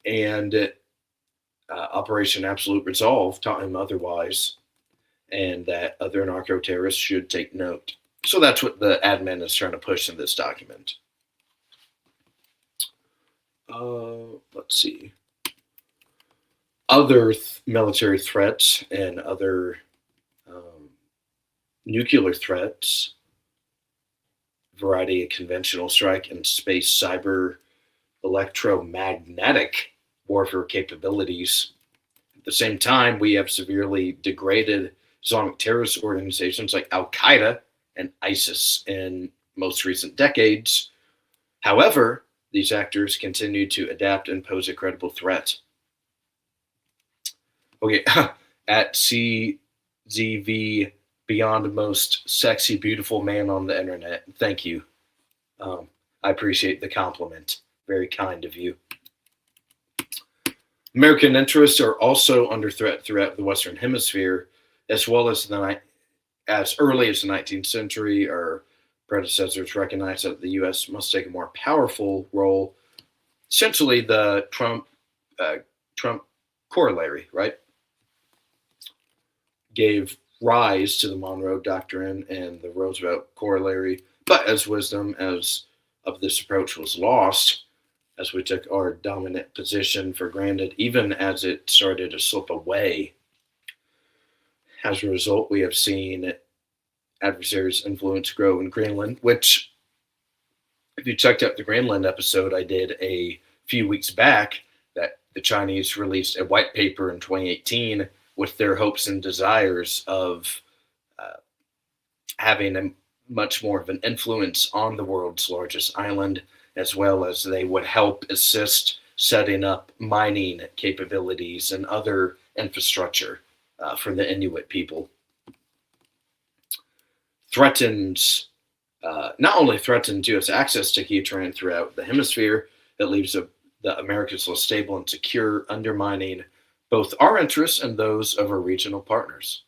and Operation Absolute Resolve taught him otherwise, and that other narco terrorists should take note. So that's what the admin is trying to push in this document. Let's see. Other military threats and other nuclear threats, variety of conventional strike and space cyber electromagnetic warfare capabilities. At the same time, we have severely degraded Islamic terrorist organizations like Al Qaeda and ISIS in most recent decades. However, these actors continue to adapt and pose a credible threat. Okay, at CZV, beyond most sexy, beautiful man on the internet. Thank you. I appreciate the compliment. Very kind of you. American interests are also under threat throughout the Western Hemisphere, as well as as early as the 19th century. Our predecessors recognized that the U.S. must take a more powerful role. Essentially, the Trump corollary, right, gave rise to the Monroe Doctrine and the Roosevelt corollary, but as wisdom as of this approach was lost, as we took our dominant position for granted, even as it started to slip away. As a result, we have seen adversaries' influence grow in Greenland, which, if you checked out the Greenland episode I did a few weeks back, that the Chinese released a white paper in 2018 with their hopes and desires of uh, having a much more of an influence on the world's largest island, as well as they would help assist setting up mining capabilities and other infrastructure for the Inuit people. Threatens Not only threatens U.S. access to key terrain throughout the hemisphere, it leaves the Americas less stable and secure, undermining both our interests and those of our regional partners.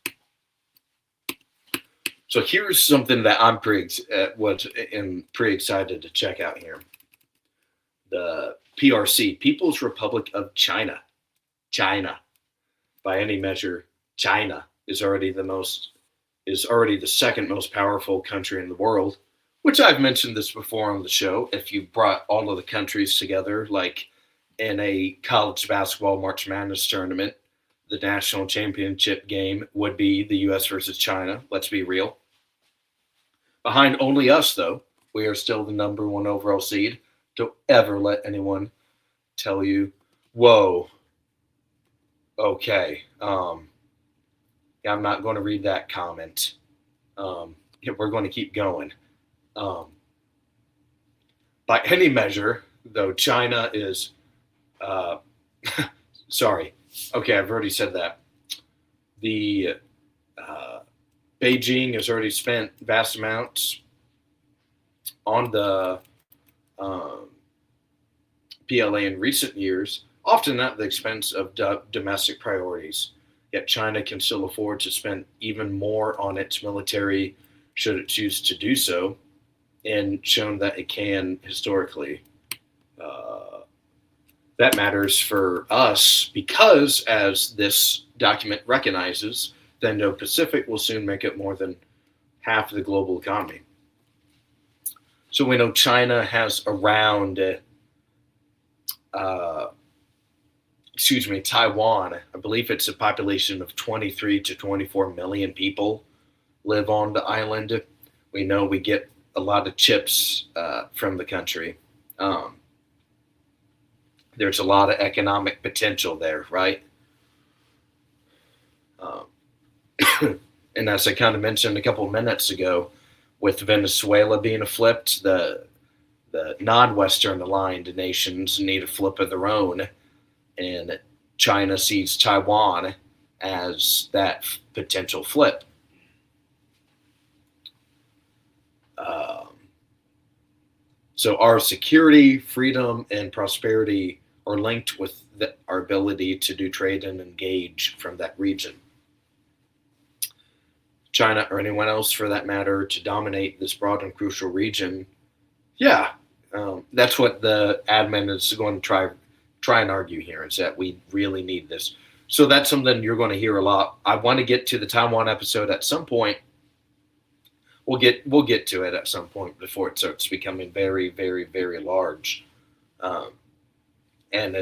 So here's something that I'm pretty excited to check out here. The PRC, People's Republic of China. China, by any measure, China is already the second most powerful country in the world, which I've mentioned this before on the show. If you brought all of the countries together, like in a college basketball March Madness tournament, the national championship game would be the U.S. versus China. Let's be real. Behind only us, though, we are still the number one overall seed. Don't ever let anyone tell you, whoa, okay, yeah, I'm not going to read that comment. We're going to keep going. By any measure, though, China is, sorry, okay, I've already said that. The Beijing has already spent vast amounts on the PLA in recent years, often at the expense of domestic priorities. Yet China can still afford to spend even more on its military should it choose to do so, and shown that it can historically. That matters for us because, as this document recognizes, the Indo-Pacific will soon make up more than half of the global economy. So we know China has around, Taiwan, I believe it's a population of 23 to 24 million people live on the island. We know we get a lot of chips from the country. There's a lot of economic potential there, right? And as I kind of mentioned a couple of minutes ago, with Venezuela being flipped, the non-Western aligned nations need a flip of their own, and China sees Taiwan as that potential flip. So our security, freedom, and prosperity are linked with our ability to do trade and engage from that region. China, or anyone else for that matter, to dominate this broad and crucial region, yeah, that's what the admin is going to try and argue here, is that we really need this. So that's something you're going to hear a lot. I want to get to the Taiwan episode at some point. We'll get to it at some point before it starts becoming very, very, very large, and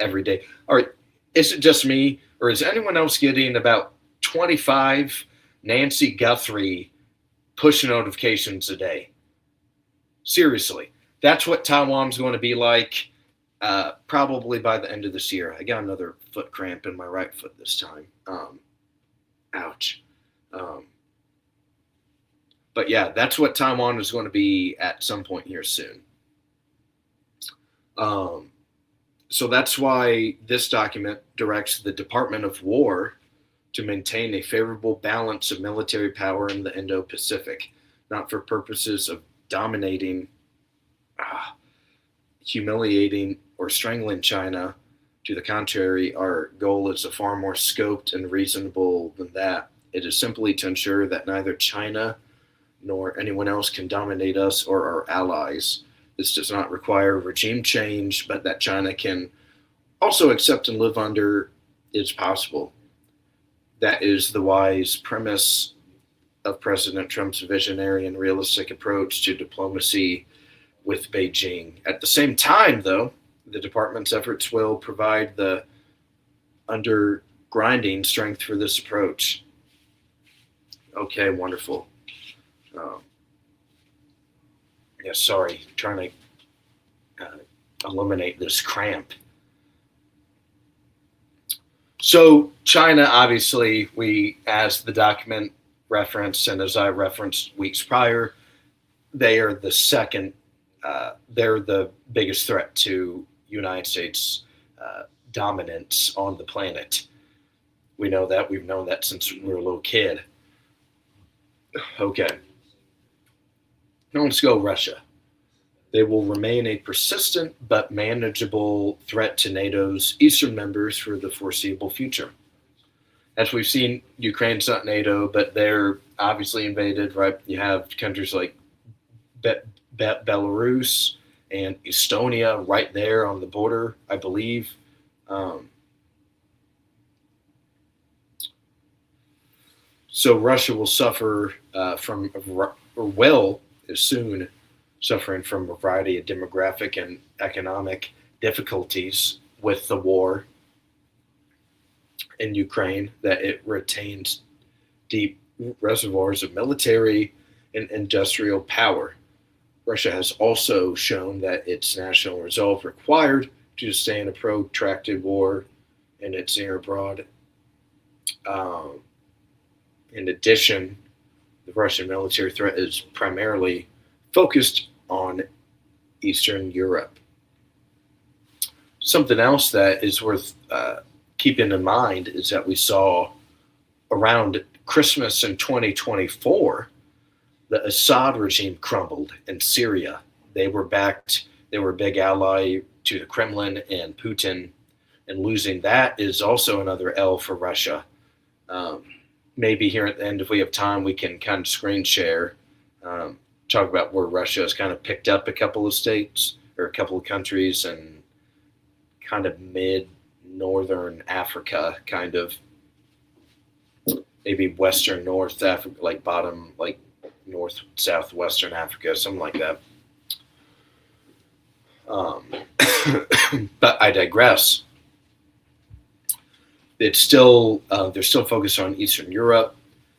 every day. All right, is it just me, or is anyone else getting about 25 Nancy Guthrie push notifications a day? Seriously, that's what Taiwan's going to be like probably by the end of this year. I got another foot cramp in my right foot this time. Ouch. But yeah, that's what Taiwan is going to be at some point here soon. So that's why this document directs the Department of War to maintain a favorable balance of military power in the Indo-Pacific, not for purposes of dominating, humiliating, or strangling China. To the contrary, our goal is far more scoped and reasonable than that. It is simply to ensure that neither China nor anyone else can dominate us or our allies. This does not require regime change, but that China can also accept and live under is possible. That is the wise premise of President Trump's visionary and realistic approach to diplomacy with Beijing. At the same time, though, the department's efforts will provide the undergrinding strength for this approach. Okay, wonderful. Um, yeah, sorry, trying to eliminate this cramp. So China, obviously, as the document referenced, and as I referenced weeks prior, they are the second. They're the biggest threat to United States dominance on the planet. We know that. We've known that since we were a little kid. Okay, now let's go Russia. They will remain a persistent but manageable threat to NATO's eastern members for the foreseeable future. As we've seen, Ukraine's not NATO, but they're obviously invaded, right? You have countries like Belarus and Estonia right there on the border, I believe. Um, so Russia will suffer or will soon suffering from a variety of demographic and economic difficulties with the war in Ukraine, that it retains deep reservoirs of military and industrial power. Russia has also shown that its national resolve required to sustain a protracted war in its near abroad. Um, in addition, the Russian military threat is primarily focused on Eastern Europe. Something else that is worth keeping in mind is that we saw around Christmas in 2024, the Assad regime crumbled in Syria. They were a big ally to the Kremlin and Putin, and losing that is also another L for Russia. Um, Maybe here at the end, if we have time, we can kind of screen share, talk about where Russia has kind of picked up a couple of states or a couple of countries and kind of mid-northern Africa, kind of maybe western North Africa, like bottom, like north southwestern Africa, something like that. But I digress. It's still they're still focused on Eastern Europe.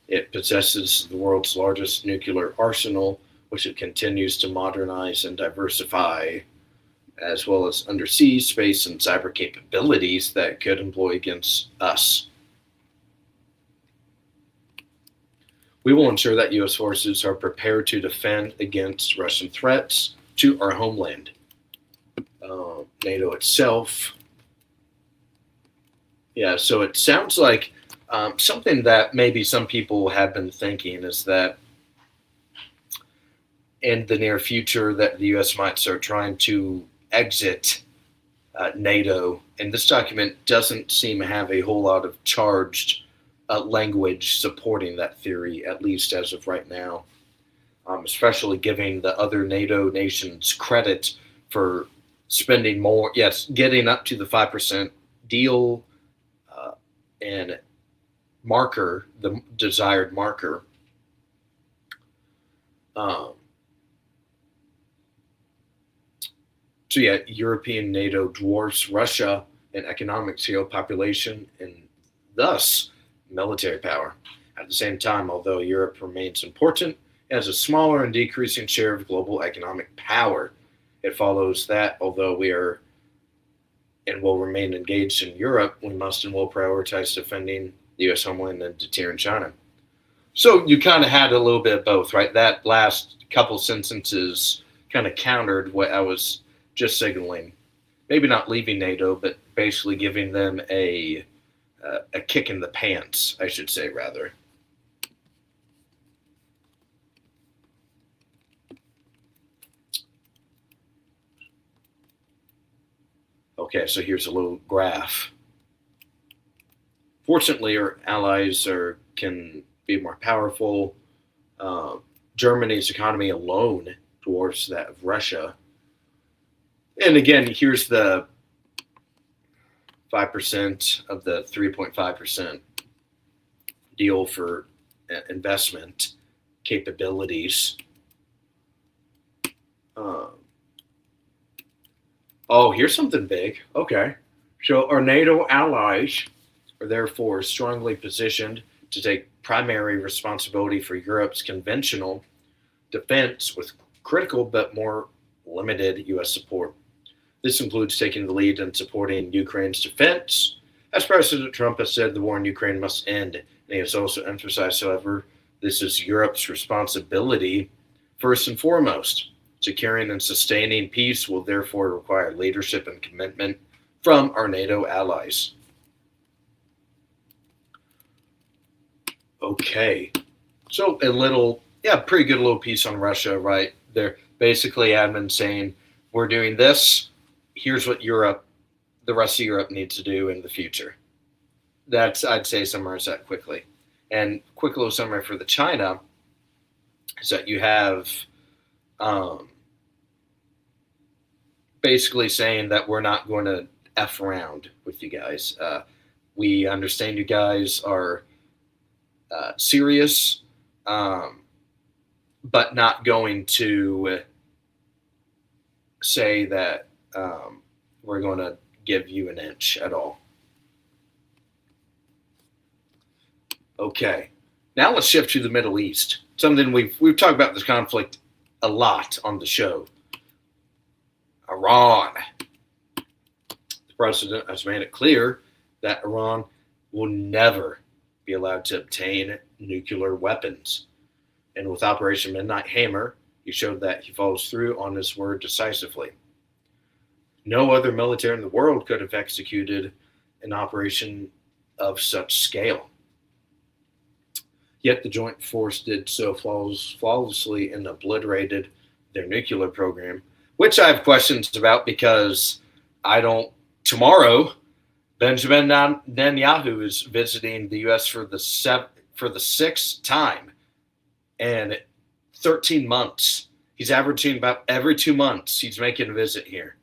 It possesses the world's largest nuclear arsenal, which it continues to modernize and diversify, as well as undersea, space, and cyber capabilities that it could employ against us. We will ensure that U.S. forces are prepared to defend against Russian threats to our homeland. NATO itself. Yeah, so it sounds like something that maybe some people have been thinking is that in the near future that the U.S. might start trying to exit NATO, and this document doesn't seem to have a whole lot of charged language supporting that theory, at least as of right now, especially giving the other NATO nations credit for spending more, yes, getting up to the 5% deal and marker, the desired marker. So yeah, European NATO dwarfs Russia in economic scale, population, and thus military power. At the same time, although Europe remains important, it has a smaller and decreasing share of global economic power. It follows that although we are and will remain engaged in Europe, we must and will prioritize defending the U.S. homeland and deterring China. So you kind of had a little bit of both, right? That last couple sentences kind of countered what I was just signaling. Maybe not leaving NATO, but basically giving them a kick in the pants, I should say, rather. Okay, so here's a little graph. Fortunately, our allies can be more powerful. Germany's economy alone dwarfs that of Russia. And again, here's the 5% of the 3.5% deal for investment capabilities. Oh, here's something big. Okay. So our NATO allies are therefore strongly positioned to take primary responsibility for Europe's conventional defense with critical but more limited U.S. support. This includes taking the lead in supporting Ukraine's defense. As President Trump has said, the war in Ukraine must end. And he has also emphasized, however, this is Europe's responsibility first and foremost. Securing and sustaining peace will therefore require leadership and commitment from our NATO allies. Okay, so pretty good little piece on Russia, right? They're basically admin saying, we're doing this, here's what the rest of Europe needs to do in the future. That's, I'd say, summarize that quickly. And quick little summary for the China is that you have basically saying that we're not going to F around with you guys. We understand you guys are serious, but not going to say that we're going to give you an inch at all. Okay, now let's shift to the Middle East. Something we've talked about this conflict a lot on the show. Iran. The president has made it clear that Iran will never be allowed to obtain nuclear weapons. And with Operation Midnight Hammer, he showed that he follows through on his word decisively. No other military in the world could have executed an operation of such scale. Yet the joint force did so flawlessly and obliterated their nuclear program, which I have questions about because tomorrow, Benjamin Netanyahu is visiting the U.S. for the sixth time in 13 months. He's averaging about every 2 months he's making a visit here.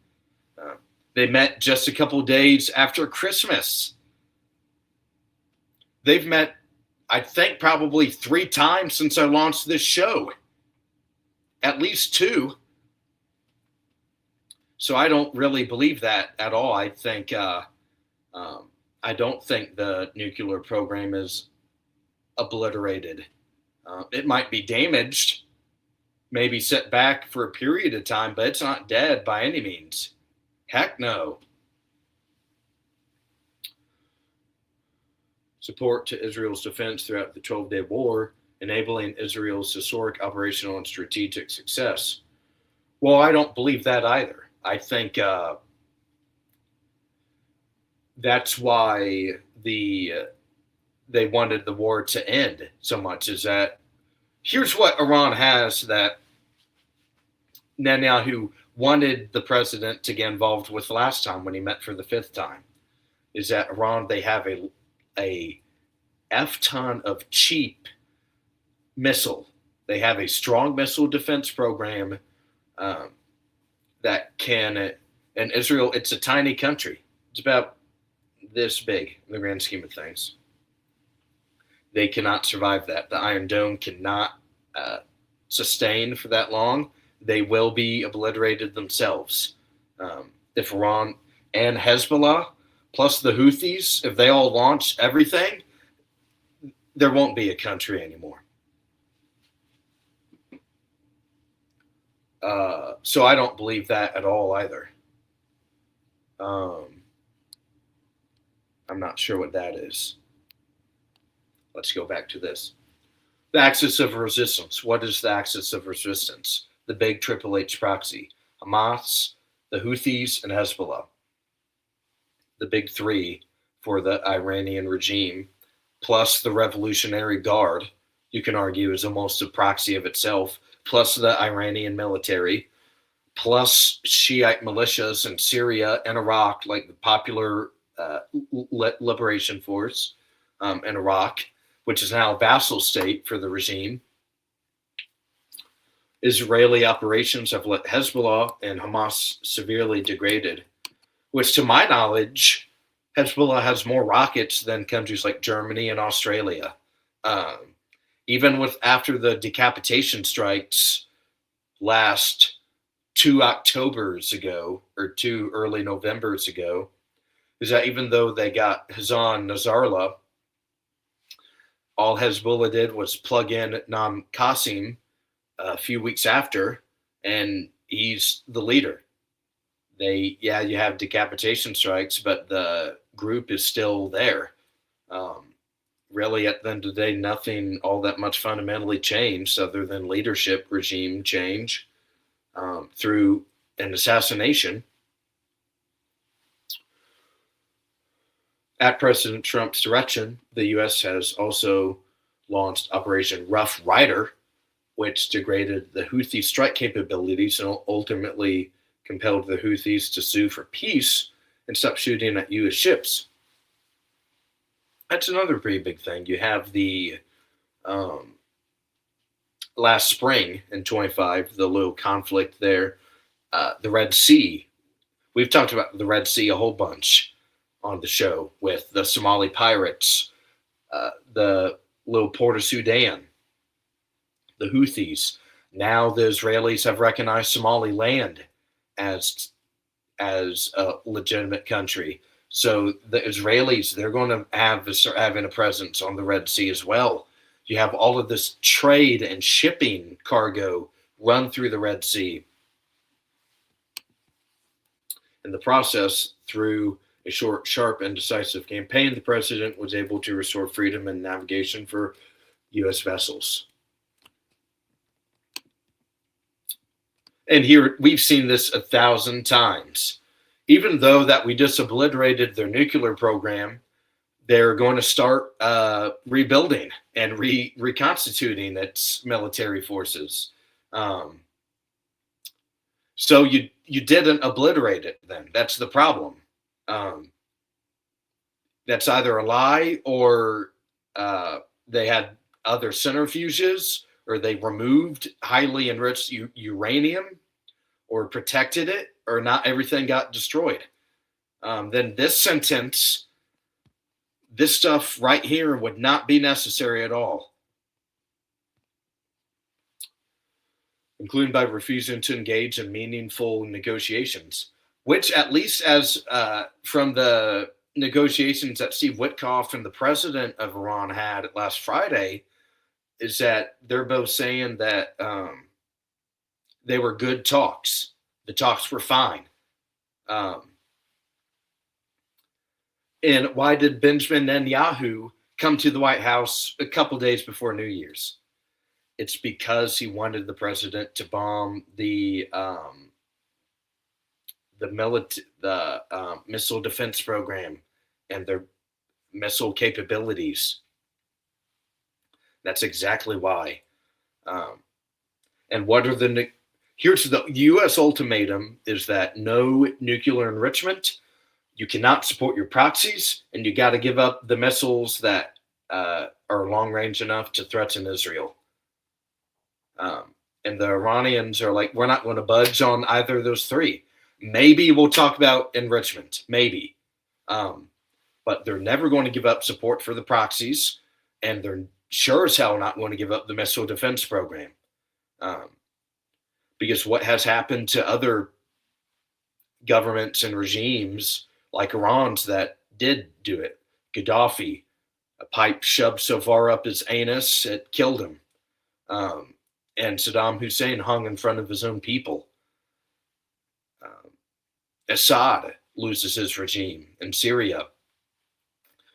They met just a couple days after Christmas. They've met, I think, probably 3 times since I launched this show. At least 2. So I don't really believe that at all. I think I don't think the nuclear program is obliterated. It might be damaged, maybe set back for a period of time, but it's not dead by any means. Heck no. Support to Israel's defense throughout the 12-day war, enabling Israel's historic operational and strategic success. Well, I don't believe that either. I think that's why they wanted the war to end so much, is that here's what Iran has that Netanyahu wanted the president to get involved with last time when he met for the 5th time, is that Iran, they have a F-ton of cheap missile. They have a strong missile defense program that can, and Israel, it's a tiny country. It's about this big in the grand scheme of things. They cannot survive that. The Iron Dome cannot sustain for that long. They will be obliterated themselves. If Iran and Hezbollah, plus the Houthis, if they all launch everything, there won't be a country anymore. So I don't believe that at all either. I'm not sure what that is. Let's go back to this. The axis of resistance. What is the axis of resistance? The big Triple H proxy. Hamas, the Houthis, and Hezbollah. The big 3 for the Iranian regime, plus the Revolutionary Guard, you can argue is almost a proxy of itself, plus the Iranian military, plus Shiite militias in Syria and Iraq, like the Popular Liberation Force in Iraq, which is now a vassal state for the regime. Israeli operations have let Hezbollah and Hamas severely degraded, which to my knowledge, Hezbollah has more rockets than countries like Germany and Australia. Even after the decapitation strikes last 2 Octobers ago, or 2 early Novembers ago, is that even though they got Hassan Nasrallah, all Hezbollah did was plug in Nam Qasim a few weeks after, and he's the leader. You have decapitation strikes, but the group is still there. Um, really, at the end of the day, nothing all that much fundamentally changed other than leadership regime change through an assassination. At President Trump's direction, the U.S. has also launched Operation Rough Rider, which degraded the Houthi strike capabilities and ultimately compelled the Houthis to sue for peace and stop shooting at U.S. ships. That's another pretty big thing. You have the last spring in 25, the little conflict there, the Red Sea. We've talked about the Red Sea a whole bunch on the show with the Somali pirates, the little Port of Sudan, the Houthis. Now the Israelis have recognized Somaliland as a legitimate country. So the Israelis, they're going to start having a presence on the Red Sea as well. You have all of this trade and shipping cargo run through the Red Sea. In the process, through a short, sharp, and decisive campaign, the president was able to restore freedom and navigation for U.S. vessels. And here, we've seen this 1,000 times. Even though that we just obliterated their nuclear program, they're going to start rebuilding and reconstituting its military forces. So you didn't obliterate it then. That's the problem. That's either a lie, or they had other centrifuges, or they removed highly enriched uranium or protected it, or not everything got destroyed. Then this sentence, this stuff right here would not be necessary at all. Including by refusing to engage in meaningful negotiations, which at least as from the negotiations that Steve Witkoff and the president of Iran had last Friday, is that they're both saying that they were good talks. The talks were fine. And why did Benjamin Netanyahu come to the White House a couple days before New Year's? It's because he wanted the president to bomb the missile defense program and their missile capabilities. That's exactly why. And what are here's the U.S. ultimatum is that no nuclear enrichment, you cannot support your proxies, and you got to give up the missiles that are long range enough to threaten Israel. And the Iranians are like, we're not going to budge on either of those three. Maybe we'll talk about enrichment, maybe. But they're never going to give up support for the proxies, and they're sure as hell not going to give up the missile defense program. Because what has happened to other governments and regimes like Iran's that did do it? Gaddafi, a pipe shoved so far up his anus, it killed him. And Saddam Hussein hung in front of his own people. Assad loses his regime in Syria.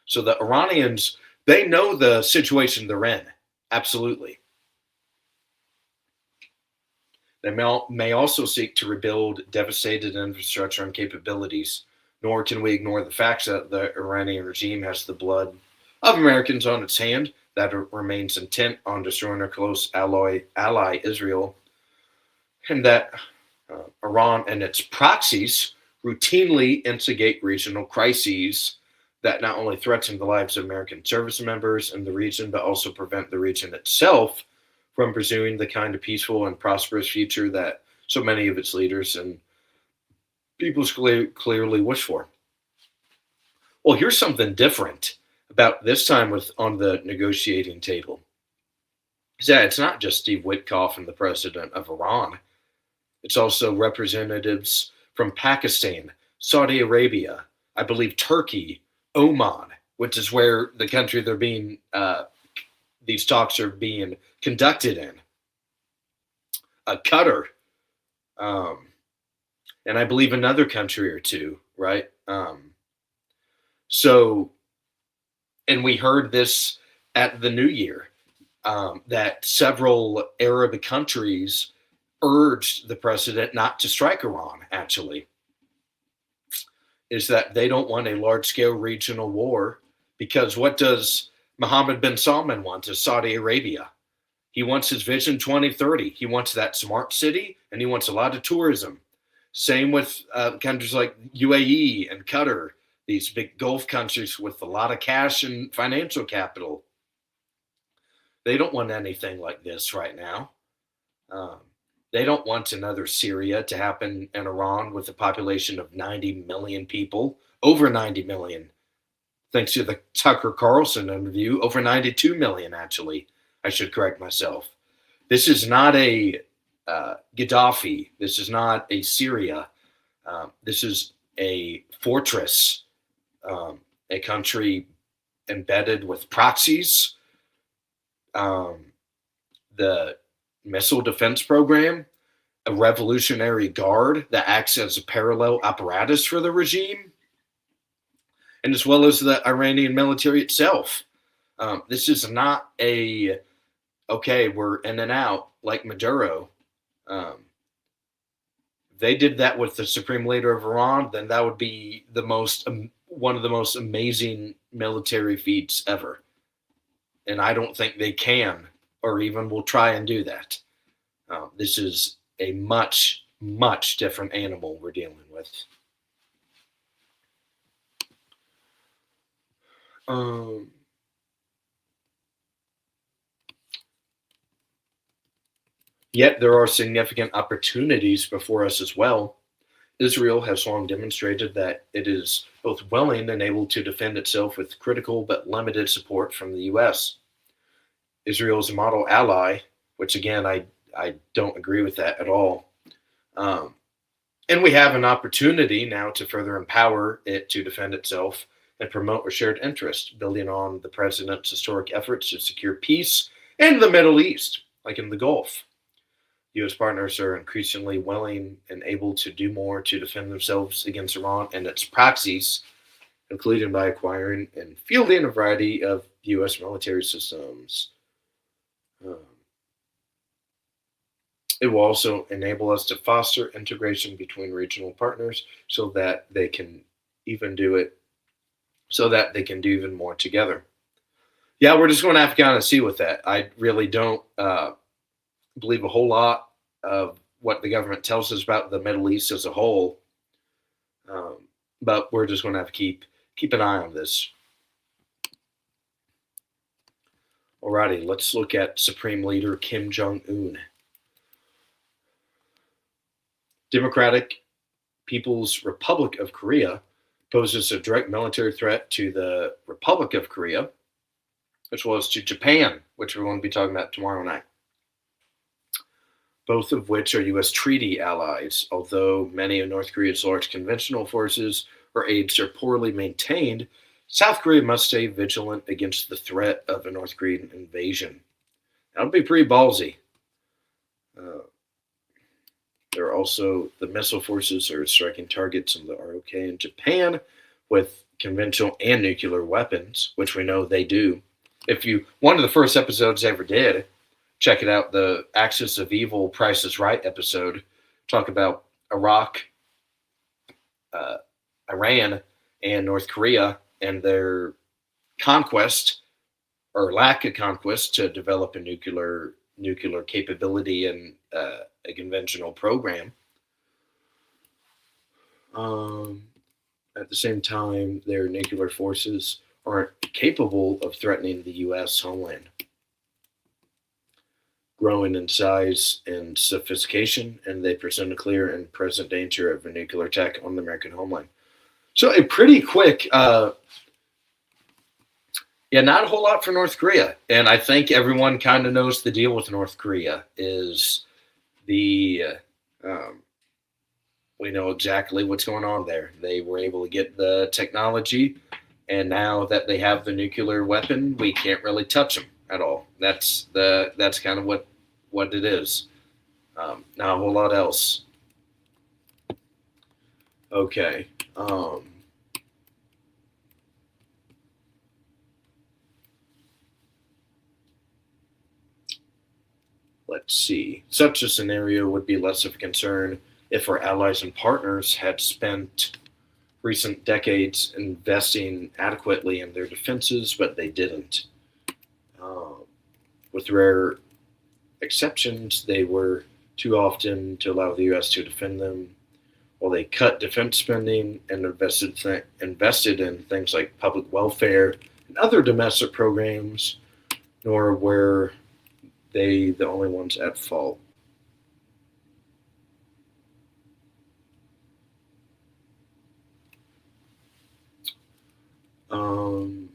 So the Iranians, they know the situation they're in. Absolutely. They may also seek to rebuild devastated infrastructure and capabilities, nor can we ignore the fact that the Iranian regime has the blood of Americans on its hand, that it remains intent on destroying our close ally Israel, and that Iran and its proxies routinely instigate regional crises that not only threaten the lives of American service members in the region, but also prevent the region itself from pursuing the kind of peaceful and prosperous future that so many of its leaders and peoples clearly wish for. Well, here's something different about this time on the negotiating table. Is that it's not just Steve Witkoff and the president of Iran. It's also representatives from Pakistan, Saudi Arabia, I believe Turkey, Oman, which is where the country these talks are being conducted in. Qatar, and I believe another country or two, right? So, and we heard this at the New Year, that several Arab countries urged the president not to strike Iran, actually, is that they don't want a large scale regional war, because what does Mohammed bin Salman want to Saudi Arabia? He wants his Vision 2030. He wants that smart city, and he wants a lot of tourism. Same with countries like UAE and Qatar, these big Gulf countries with a lot of cash and financial capital. They don't want anything like this right now. Um, they don't want another Syria to happen in Iran with a population of 90 million people, over 90 million. Thanks to the Tucker Carlson interview, over 92 million, actually. I should correct myself. This is not a Gaddafi. This is not a Syria. This is a fortress, a country embedded with proxies, the missile defense program, a revolutionary guard that acts as a parallel apparatus for the regime, and as well as the Iranian military itself. This is not a, okay, we're in and out like Maduro. They did that with the supreme leader of Iran, then that would be the most one of the most amazing military feats ever. And I don't think they can or even will try and do that. This is a much, much different animal we're dealing with. Yet there are significant opportunities before us as well. Israel has long demonstrated that it is both willing and able to defend itself with critical but limited support from the US. Israel is a model ally, which again, I don't agree with that at all. And we have an opportunity now to further empower it to defend itself and promote a shared interest, building on the president's historic efforts to secure peace in the Middle East, like in the Gulf. U.S. partners are increasingly willing and able to do more to defend themselves against Iran and its proxies, including by acquiring and fielding a variety of U.S. military systems. It will also enable us to foster integration between regional partners so that they can even do it, so that they can do even more together. Yeah, we're just going to have to kind of see with that. I really don't believe a whole lot of what the government tells us about the Middle East as a whole, but we're just going to have to keep an eye on this. Alrighty, let's look at Supreme Leader Kim Jong-un. Democratic People's Republic of Korea poses a direct military threat to the Republic of Korea, as well as to Japan, which we're going to be talking about tomorrow night, both of which are U.S. treaty allies. Although many of North Korea's large conventional forces or aids are poorly maintained, South Korea must stay vigilant against the threat of a North Korean invasion. That would be pretty ballsy. There are also the missile forces are striking targets in the ROK in Japan with conventional and nuclear weapons, which we know they do. If you, one of the first episodes I ever did, check it out, the Axis of Evil, Price is Right episode, talk about Iraq, Iran, and North Korea and their conquest or lack of conquest to develop a nuclear capability and a conventional program. At the same time, their nuclear forces aren't capable of threatening the U.S. homeland, growing in size and sophistication, and they present a clear and present danger of a nuclear attack on the American homeland. So a pretty quick, not a whole lot for North Korea. And I think everyone kind of knows the deal with North Korea is we know exactly what's going on there. They were able to get the technology, and now that they have the nuclear weapon, we can't really touch them at all. That's kind of what it is. Not a whole lot else. Okay. Let's see. Such a scenario would be less of a concern if our allies and partners had spent recent decades investing adequately in their defenses, but they didn't. Uh, with rare exceptions, they were too often to allow the U.S. to defend them, while they cut defense spending and invested in things like public welfare and other domestic programs, nor were they the only ones at fault. Um,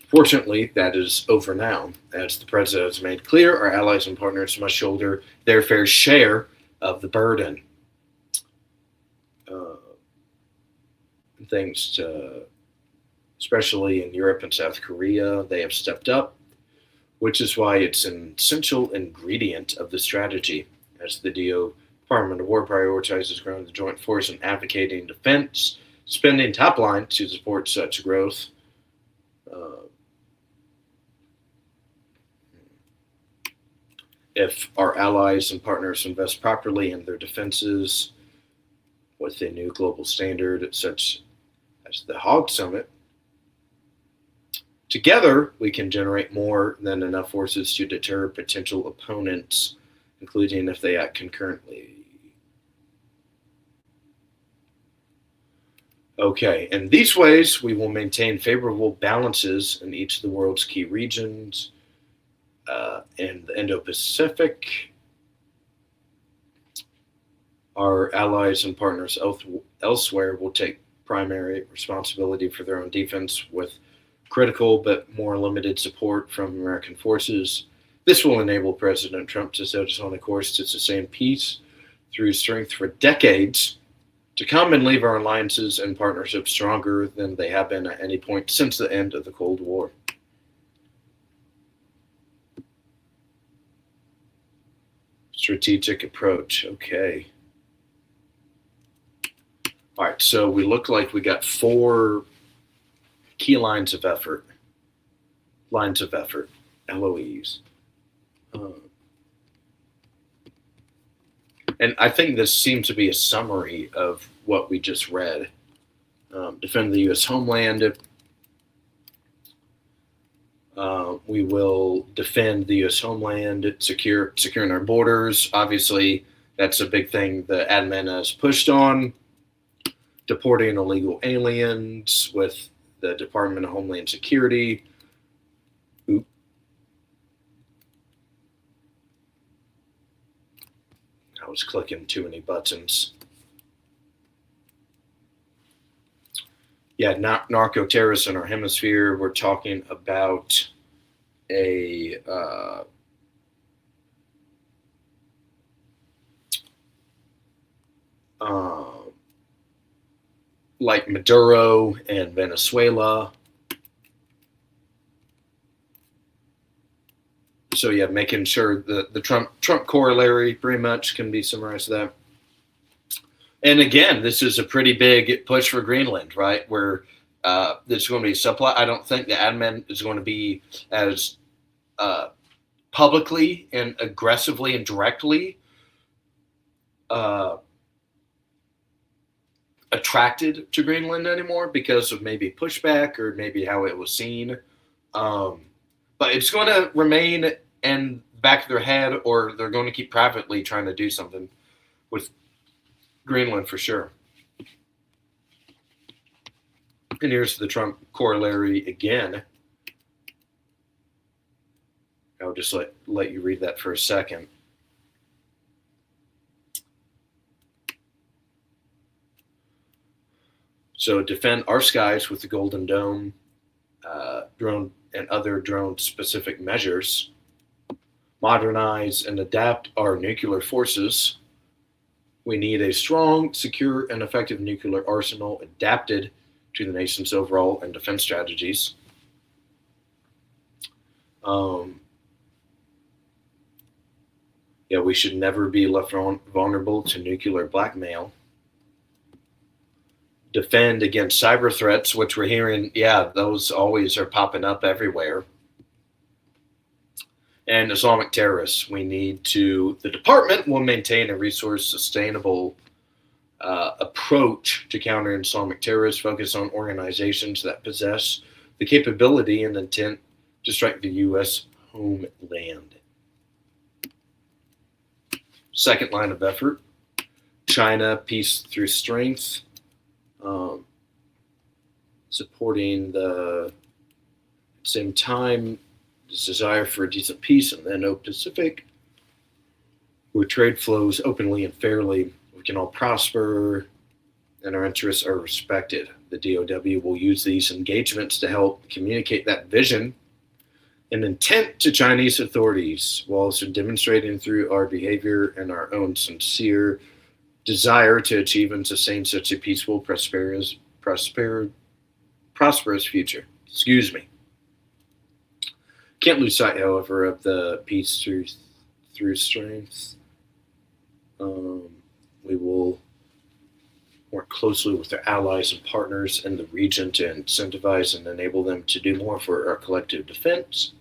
Fortunately, that is over now. As the president has made clear, our allies and partners must shoulder their fair share of the burden. Uh, Thanks to, especially in Europe and South Korea, they have stepped up, which is why it's an essential ingredient of the strategy. As the DO Department of War prioritizes growing the joint force and advocating defense spending top line to support such growth. Uh, if our allies and partners invest properly in their defenses with a new global standard such as the Hague Summit, together we can generate more than enough forces to deter potential opponents, including if they act concurrently. Okay, in these ways, we will maintain favorable balances in each of the world's key regions. In the Indo Pacific, our allies and partners elsewhere will take primary responsibility for their own defense with critical but more limited support from American forces. This will enable President Trump to set us on a course to sustain peace through strength for decades to come and leave our alliances and partnerships stronger than they have been at any point since the end of the Cold War. Strategic approach. Okay. All right. So we look like we got 4 key lines of effort. Lines of effort. LOEs. And I think this seems to be a summary of what we just read. Defend the U.S. homeland. We will defend the U.S. homeland, securing our borders. Obviously, that's a big thing the admin has pushed on. Deporting illegal aliens with the Department of Homeland Security. I was clicking too many buttons. Yeah, narco terrorists in our hemisphere. We're talking about a like Maduro and Venezuela. So yeah, making sure the Trump corollary pretty much can be summarized to that. And again, this is a pretty big push for Greenland, right? Where there's going to be supply. I don't think the admin is going to be as publicly and aggressively and directly attracted to Greenland anymore because of maybe pushback or maybe how it was seen. But it's going to remain in the back of their head, or they're going to keep privately trying to do something with Greenland for sure. And here's the Trump corollary again. I'll just let you read that for a second. So defend our skies with the Golden Dome, drone and other drone-specific measures. Modernize and adapt our nuclear forces. We need a strong, secure, and effective nuclear arsenal adapted to the nation's overall and defense strategies. Yeah, we should never be left vulnerable to nuclear blackmail. Defend against cyber threats, which we're hearing, yeah, those always are popping up everywhere. And Islamic terrorists, the department will maintain a resource sustainable approach to countering Islamic terrorists, focus on organizations that possess the capability and intent to strike the U.S. homeland. Second line of effort, China, peace through strength, supporting the same time this desire for a decent peace in the Indo-Pacific, where trade flows openly and fairly, we can all prosper and our interests are respected. The DOW will use these engagements to help communicate that vision and intent to Chinese authorities, while also demonstrating through our behavior and our own sincere desire to achieve and sustain such a peaceful, prosperous future. Excuse me. Can't lose sight, however, of the peace through strength. We will work closely with our allies and partners in the region to incentivize and enable them to do more for our collective defense.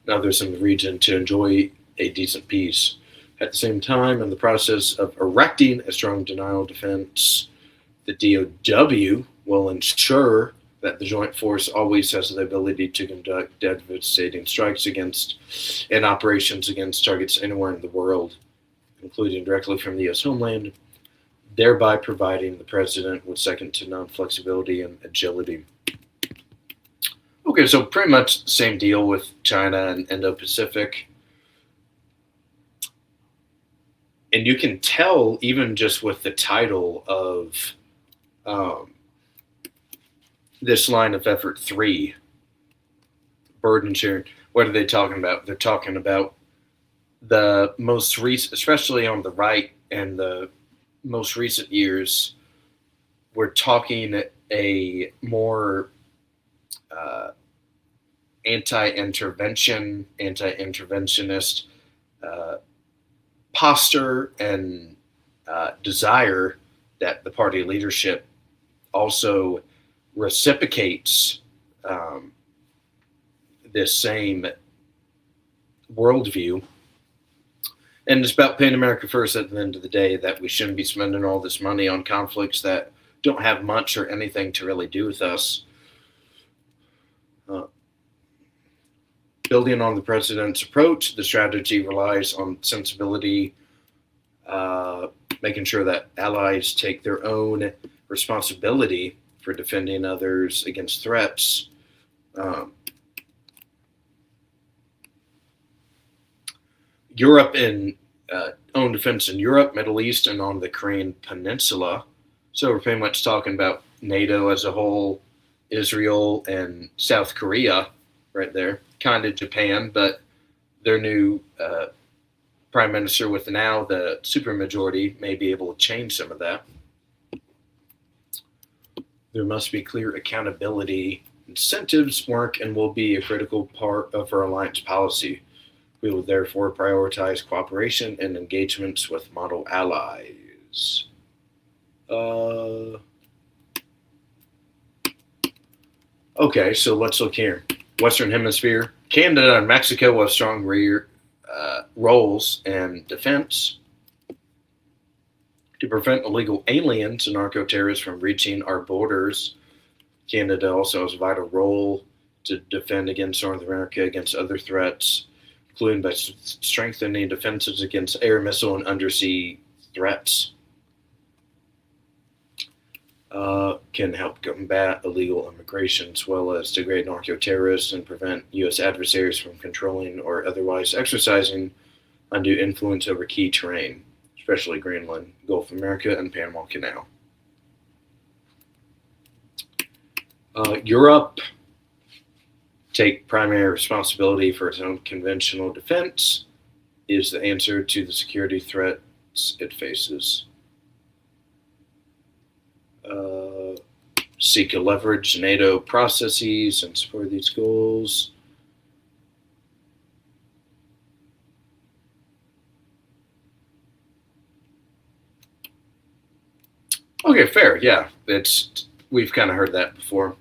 Others in the region to enjoy a decent peace. At the same time, in the process of erecting a strong denial defense, the DOW will ensure that the joint force always has the ability to conduct devastating strikes against and operations against targets anywhere in the world, including directly from the U.S. homeland, thereby providing the president with second to none flexibility and agility. Okay, so pretty much the same deal with China and Indo-Pacific. And you can tell even just with the title of this line of effort 3, burden sharing. What are they talking about? They're talking about the most recent, especially on the right, and the most recent years, we're talking a more anti-interventionist posture and desire that the party leadership also reciprocates this same worldview. And it's about paying America first at the end of the day, that we shouldn't be spending all this money on conflicts that don't have much or anything to really do with us. Building on the president's approach, the strategy relies on sensibility, making sure that allies take their own responsibility for defending others against threats. Europe and own defense in Europe, Middle East, and on the Korean Peninsula. So we're pretty much talking about NATO as a whole, Israel and South Korea right there, kind of Japan, but their new prime minister with now the supermajority may be able to change some of that. There must be clear accountability. Incentives work and will be a critical part of our alliance policy. We will therefore prioritize cooperation and engagements with model allies. Okay, so let's look here. Western Hemisphere, Canada and Mexico have strong roles in defense to prevent illegal aliens and narco-terrorists from reaching our borders. Canada also has a vital role to defend against North America against other threats, including by strengthening defenses against air, missile, and undersea threats. Can help combat illegal immigration as well as degrade narco-terrorists and prevent U.S. adversaries from controlling or otherwise exercising undue influence over key terrain, especially Greenland, Gulf of America, and Panama Canal. Europe take primary responsibility for its own conventional defense is the answer to the security threats it faces. seek to leverage NATO processes and support these goals. Okay, fair. Yeah, we've kind of heard that before.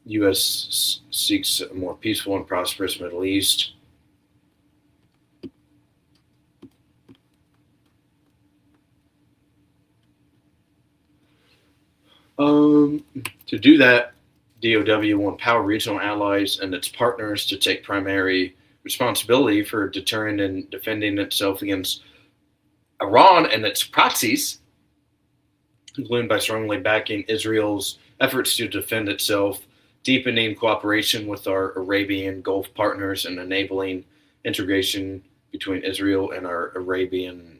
U.S. seeks a more peaceful and prosperous Middle East. To do that, DOW will empower regional allies and its partners to take primary responsibility for deterring and defending itself against Iran and its proxies, including by strongly backing Israel's efforts to defend itself, deepening cooperation with our Arabian Gulf partners, and enabling integration between Israel and our Arabian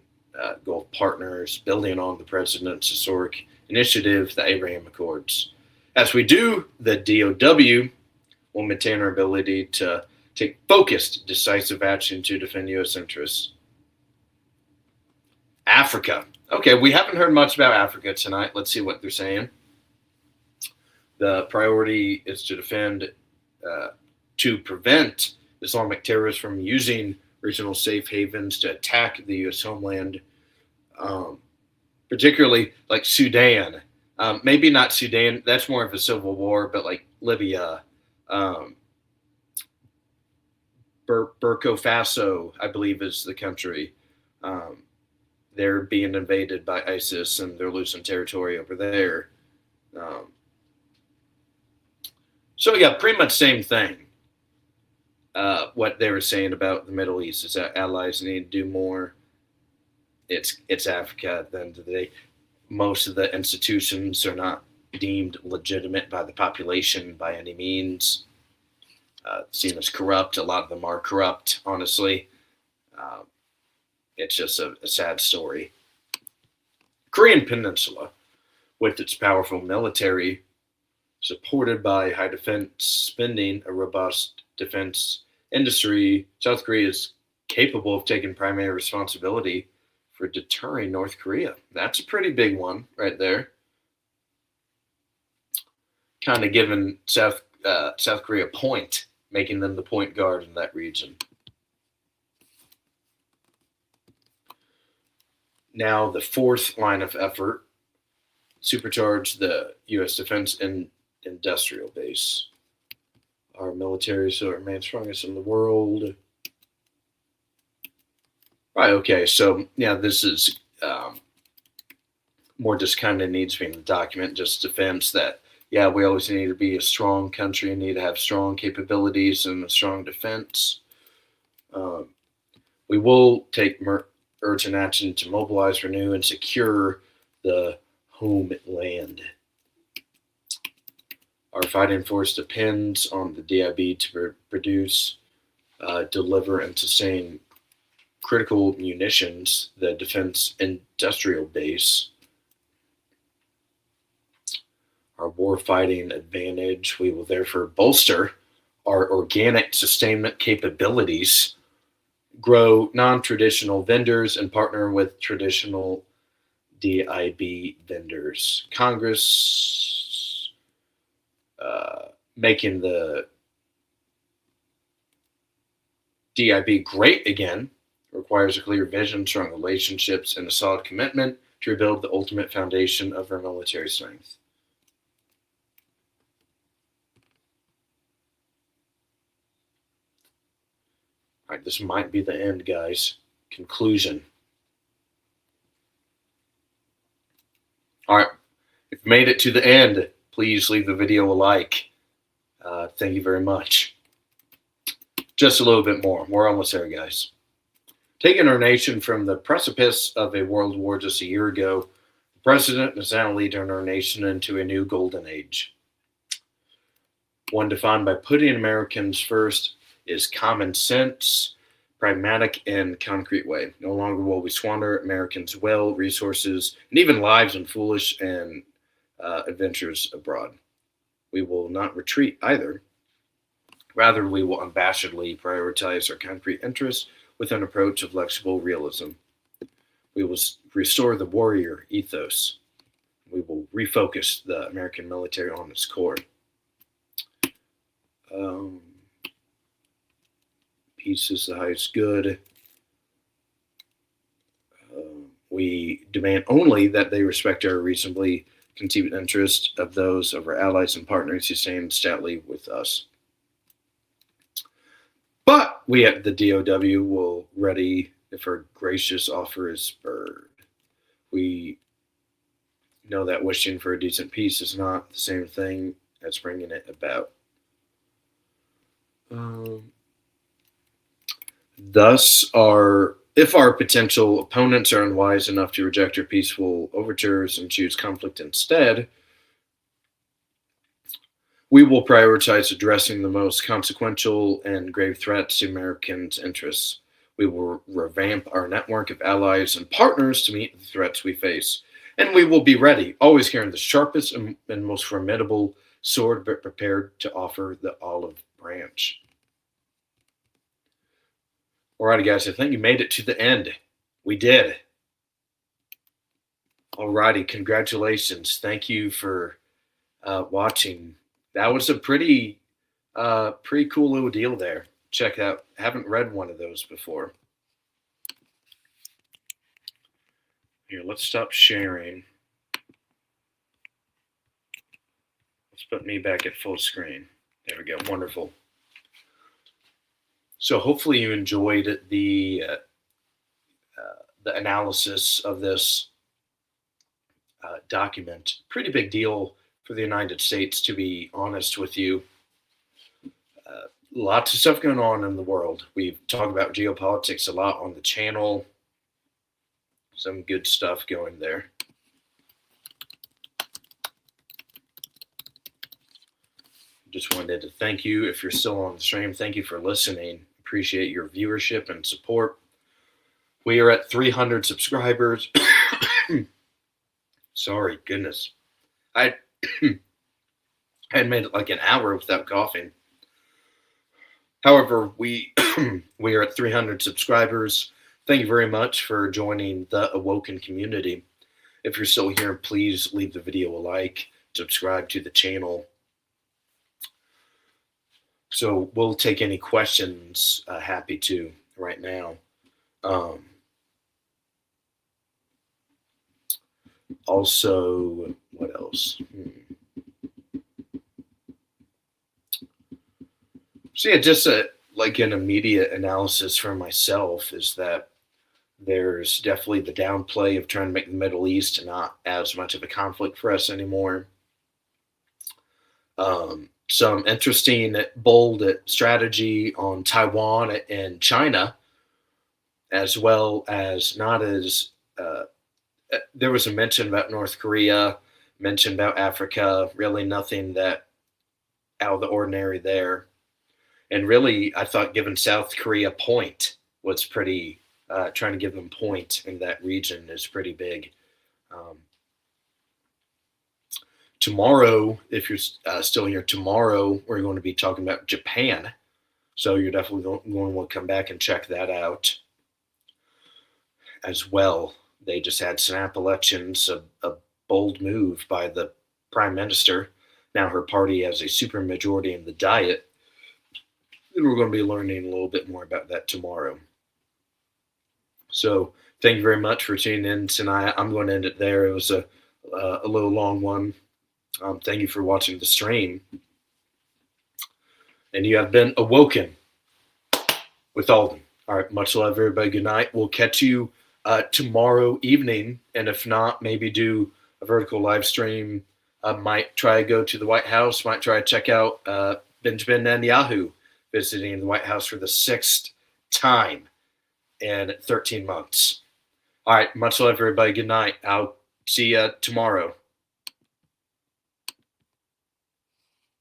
Gulf partners, building on the president's historic initiative, the Abraham Accords. As we do, the DOW will maintain our ability to take focused, decisive action to defend U.S. interests. Africa. Okay, we haven't heard much about Africa tonight. Let's see what they're saying. The priority is to to prevent Islamic terrorists from using regional safe havens to attack the U.S. homeland, particularly like Sudan. Maybe not Sudan. That's more of a civil war, but like Libya, Burkina Faso, I believe, is the country. They're being invaded by ISIS and they're losing territory over there. So yeah, pretty much same thing. What they were saying about the Middle East is that allies need to do more. It's Africa at the end of the day. Most of the institutions are not deemed legitimate by the population by any means. Seen as corrupt. A lot of them are corrupt, honestly. It's just a sad story. Korean Peninsula, with its powerful military, supported by high defense spending, a robust defense industry, South Korea is capable of taking primary responsibility for deterring North Korea. That's a pretty big one right there. Kind of giving South Korea a point, making them the point guard in that region. Now, the fourth line of effort, supercharge the U.S. defense and industrial base. Our military so it remains strongest in the world. Right, okay, so yeah, this is more just kind of needs to be in the document, just defense that, yeah, we always need to be a strong country and need to have strong capabilities and a strong defense. We will take urgent action to mobilize, renew, and secure the homeland. Our fighting force depends on the DIB to produce, deliver, and sustain critical munitions, the defense industrial base. Our warfighting advantage, we will therefore bolster our organic sustainment capabilities, grow non-traditional vendors, and partner with traditional DIB vendors. Congress making the DIB great again requires a clear vision, strong relationships, and a solid commitment to rebuild the ultimate foundation of our military strength. All right, this might be the end, guys. Conclusion. All right, if you made it to the end, please leave the video a like. Thank you very much. Just a little bit more. We're almost there, guys. Taking our nation from the precipice of a world war just a year ago, the president is now leading our nation into a new golden age. One defined by putting Americans first is common sense, pragmatic, and concrete way. No longer will we squander Americans' wealth, resources, and even lives on foolish and adventures abroad. We will not retreat either. Rather, we will unabashedly prioritize our concrete interests with an approach of flexible realism. We will restore the warrior ethos. refocus the American military on its core. Peace is the highest good. We demand only that they respect our reasonably conceived interest of those of our allies and partners who stand stoutly with us. But we at the DOW will ready if our gracious offer is spurred. We know that wishing for a decent peace is not the same thing as bringing it about. Thus, if our potential opponents are unwise enough to reject our peaceful overtures and choose conflict instead, we will prioritize addressing the most consequential and grave threats to Americans' interests. We will revamp our network of allies and partners to meet the threats we face. And we will be ready, always carrying the sharpest and most formidable sword, but prepared to offer the olive branch. Alrighty, guys, I think you made it to the end. We did. Alrighty, congratulations. Thank you for watching. That was a pretty cool little deal there. Check out. Haven't read one of those before. Here, let's stop sharing. Let's put me back at full screen. There we go. Wonderful. So hopefully you enjoyed the analysis of this document. Pretty big deal for the United States, to be honest with you. Lots of stuff going on in the world. We've talked about geopolitics a lot on the channel. Some good stuff going there. Just wanted to thank you. If you're still on the stream, thank you for listening. Appreciate your viewership and support. We are at 300 subscribers. Sorry, goodness. I had made it like an hour without coughing. However, we are at 300 subscribers. Thank you very much for joining the Awoken community. If you're still here, please leave the video a like, subscribe to the channel. So we'll take any questions, happy to right now. Also, what else? So yeah, just like an immediate analysis for myself is that there's definitely the downplay of trying to make the Middle East not as much of a conflict for us anymore. Some interesting, bold strategy on Taiwan and China, as well as not as, there was a mention about North Korea, mention about Africa, really nothing that out of the ordinary there. And really, I thought giving South Korea point was pretty, trying to give them point in that region is pretty big. Tomorrow, if you're still here, tomorrow we're going to be talking about Japan. So you're definitely going to want to come back and check that out as well. They just had snap elections, a bold move by the prime minister. Now her party has a supermajority in the Diet. And we're going to be learning a little bit more about that tomorrow. So thank you very much for tuning in tonight. I'm going to end it there. It was a little long one. Thank you for watching the stream. And you have been awoken with Aulden. All right, much love, everybody. Good night. We'll catch you tomorrow evening. And if not, maybe do a vertical live stream. Might try to go to the White House. Might try to check out Benjamin Netanyahu visiting the White House for the 6th time in 13 months. All right, much love, everybody. Good night. I'll see you tomorrow.